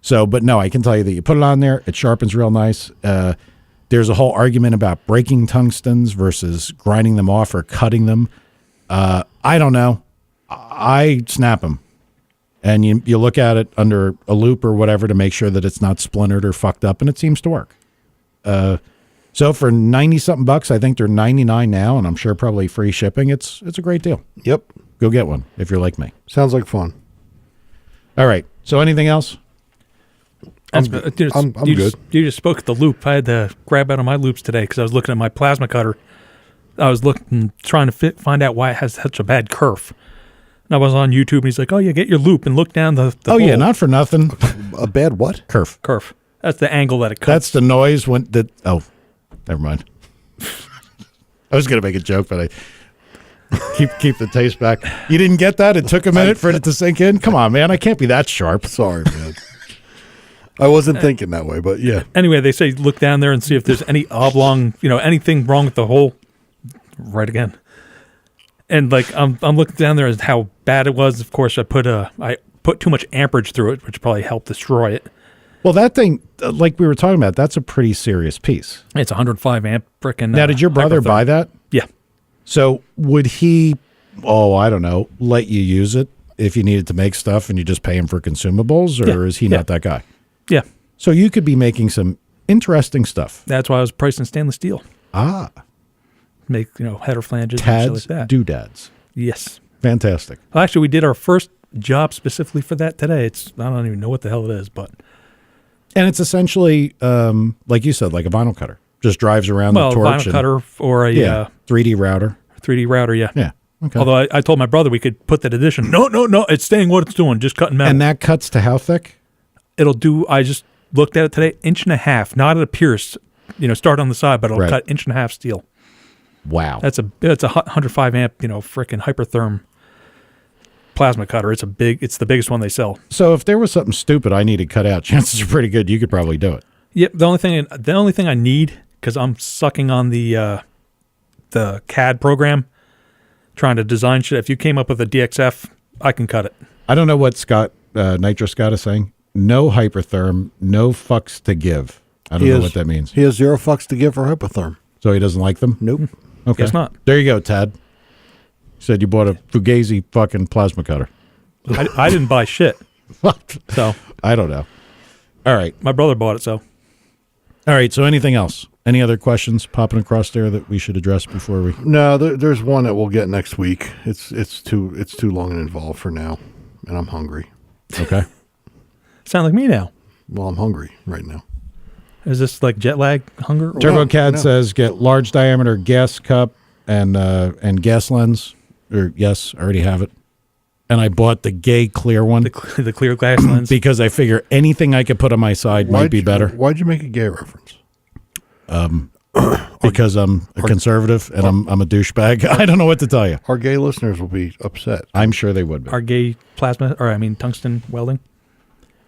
So, but no, I can tell you that you put it on there, it sharpens real nice. There's a whole argument about breaking tungstens versus grinding them off or cutting them. I don't know. I snap them. And you look at it under a loop or whatever to make sure that it's not splintered or fucked up, and it seems to work. So for 90-something bucks, I think they're 99 now, and I'm sure probably free shipping. It's a great deal. Yep. Go get one if you're like me. Sounds like fun. All right. So anything else? I'm good. You just spoke at the loop. I had to grab out of my loops today because I was looking at my plasma cutter. I was trying to find out why it has such a bad kerf. And I was on YouTube, and he's like, "Oh yeah, get your loop and look down the oh hole." Yeah, not for nothing. A bad what? Kerf. That's the angle that it cuts. That's the noise when the. Oh, never mind. I was gonna make a joke, but I keep the taste back. You didn't get that? It took a minute for it to sink in. Come on, man! I can't be that sharp. Sorry, man. I wasn't thinking that way, but yeah. Anyway, they say look down there and see if there's any oblong, anything wrong with the hole. Right again. And like I'm looking down there at how bad it was. Of course, I put too much amperage through it, which probably helped destroy it. Well, that thing, like we were talking about, that's a pretty serious piece. It's 105 amp frickin'. Now, did your brother buy that? Yeah. So would he? I don't know. Let you use it if you needed to make stuff, and you just pay him for consumables, or is he not that guy? Yeah. So you could be making some interesting stuff. That's why I was pricing stainless steel. Make header flanges and shit like Tads, that. doodads. Yes. Fantastic. Well, actually, we did our first job specifically for that today. I don't even know what the hell it is, but And it's essentially, like you said, like a vinyl cutter. Just drives around the torch. Vinyl cutter or a 3D router. 3D router, yeah. Yeah. Okay. Although I told my brother we could put that addition. No, it's staying what it's doing, just cutting metal. And that cuts to how thick? It'll do. I just looked at it today, 1.5 inch, not at a pierce. Start on the side, but it'll cut 1.5 inch steel. Wow. That's a 105 amp, frickin' hypertherm plasma cutter. It's the biggest one they sell. So if there was something stupid I needed cut out, chances are pretty good you could probably do it. Yep. The only thing I need, because I'm sucking on the CAD program, trying to design shit. If you came up with a DXF, I can cut it. I don't know what Nitro Scott is saying. No hypertherm, no fucks to give. I don't know what that means. He has 0 fucks to give for hypotherm. So he doesn't like them? Nope. Okay. Guess not. There you go, Tad. Said you bought a Fugazi fucking plasma cutter. I didn't buy shit. What? So I don't know. All right. my brother bought it, so. All right. So anything else? Any other questions popping across there that we should address before we? No, there's one that we'll get next week. It's too long and involved for now, and I'm hungry. Okay. Sound like me now. Well, I'm hungry right now. Is this like jet lag hunger? TurboCAD says get large diameter gas cup and gas lens. Or yes, I already have it. And I bought the gay clear one The clear glass lens. because I figure anything I could put on my side might be better. Why'd you make a gay reference? Because I'm a conservative and I'm a douchebag. I don't know what to tell you. Our gay listeners will be upset. I'm sure they would be. Our gay plasma, tungsten welding.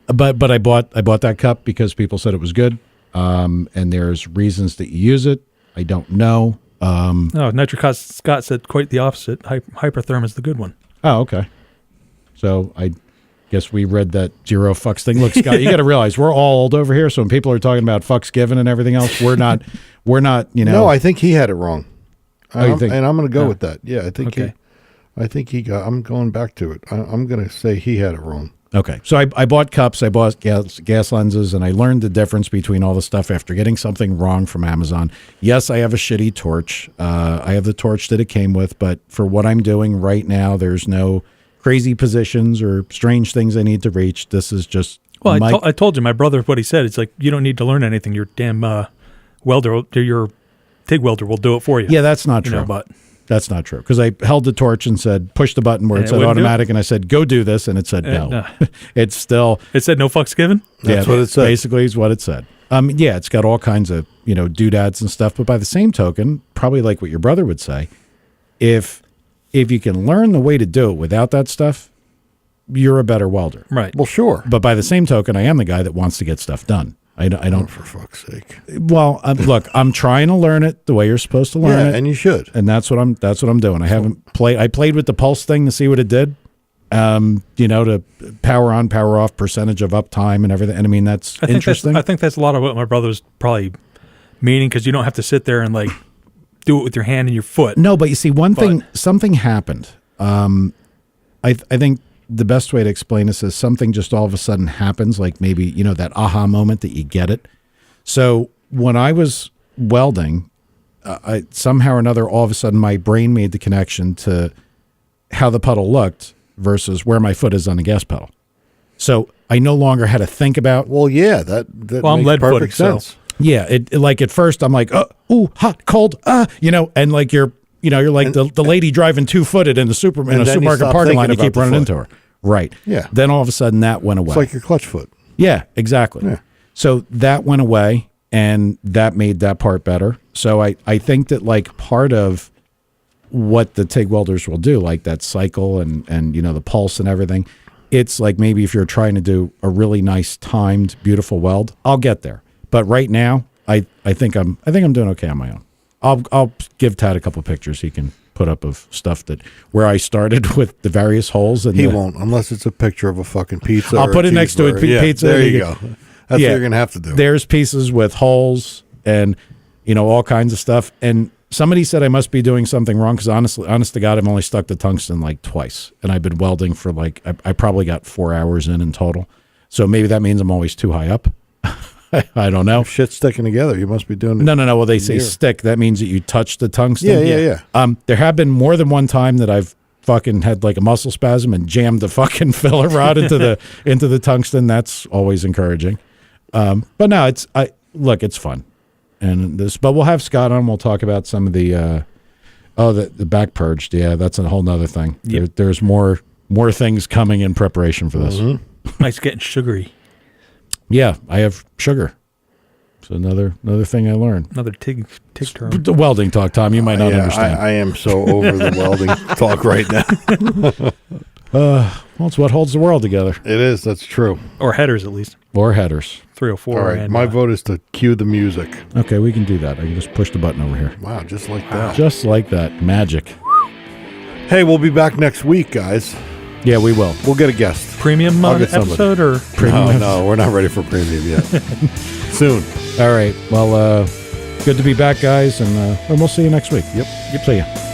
But I bought that cup because people said it was good. And there's reasons that you use it. I don't know. No, Nitro Scott said quite the opposite. Hypertherm is the good one. Oh, okay. So I guess we read that 0 fucks thing. Look, Scott, you got to realize we're all old over here. So when people are talking about fucks given and everything else, we're not. No, I think he had it wrong. You think? And I'm going to go with that. Yeah, I think Okay. I'm going back to it. I'm going to say he had it wrong. Okay. So I bought cups, I bought gas lenses, and I learned the difference between all the stuff after getting something wrong from Amazon. Yes, I have a shitty torch. I have the torch that it came with, but for what I'm doing right now, there's no crazy positions or strange things I need to reach. This is just... Well, I told you, my brother, what he said. It's like, you don't need to learn anything. Your damn welder, your TIG welder will do it for you. Yeah, that's not true. But that's not true. Because I held the torch and said, push the button where it said automatic, and I said, go do this, and it said no. no. It's still... It said no fucks given? That's what it said. Basically is what it said. Yeah, it's got all kinds of, doodads and stuff. But by the same token, probably like what your brother would say, if you can learn the way to do it without that stuff, you're a better welder. Right. Well, sure. But by the same token, I am the guy that wants to get stuff done. I don't. Oh, for fuck's sake. Well, look, I'm trying to learn it the way you're supposed to learn it, and you should. and that's what I'm doing. I haven't played. I played with the pulse thing to see what it did. To power on, power off, percentage of uptime and everything. And I mean, that's interesting. I think that's a lot of what my brother's probably meaning, because you don't have to sit there and like do it with your hand and your foot. No, but you see, something happened. I think the best way to explain this is something just all of a sudden happens, like maybe, that aha moment that you get it. So when I was welding, I somehow or another, all of a sudden my brain made the connection to how the puddle looked versus where my foot is on the gas pedal. So I no longer had to think about. Well, yeah, that I'm makes perfect lead-footed, sense. Yeah, it like at first I'm like, hot, cold, and like you're like the lady driving 2-footed in a supermarket parking lot and you keep running into her. Right. Yeah. Then all of a sudden that went away. It's like your clutch foot. Yeah, exactly. Yeah. So that went away and that made that part better. So I think that like part of what the TIG welders will do, like that cycle and the pulse and everything, it's like maybe if you're trying to do a really nice timed, beautiful weld, I'll get there. But right now, I think I'm doing okay on my own. I'll give Tad a couple of pictures he can put up of stuff that where I started with the various holes. And he won't, unless it's a picture of a fucking pizza. I'll put it next to it. Pizza. There you go. That's what you're gonna have to do. There's pieces with holes and all kinds of stuff. And somebody said I must be doing something wrong because honest to God, I've only stuck the tungsten like twice, and I've been welding for like I probably got 4 hours in total. So maybe that means I'm always too high up. I don't know. If shit's sticking together, you must be doing it. No. Well, they say stick. That means that you touch the tungsten. Yeah. There have been more than one time that I've fucking had like a muscle spasm and jammed the fucking filler rod into the tungsten. That's always encouraging. But no, it's fun. But we'll have Scott on. We'll talk about some of the back purged. Yeah, that's a whole nother thing. Yep. There's more things coming in preparation for this. Mm-hmm. It's getting sugary. Yeah, I have sugar. It's another thing I learned. Another TIG term. The welding talk, Tom. You might not understand. I am so over the welding talk right now. Well, it's what holds the world together. It is. That's true. Or headers, at least. Or headers. 304. All right. And, My vote is to cue the music. Okay, we can do that. I can just push the button over here. Wow, just like that. Just like that. Magic. Hey, we'll be back next week, guys. Yeah, we will. We'll get a guest. Premium I'll get somebody. episode or Premium? No, we're not ready for premium yet. Soon. All right. Well, good to be back, guys, and we'll see you next week. Yep. See ya.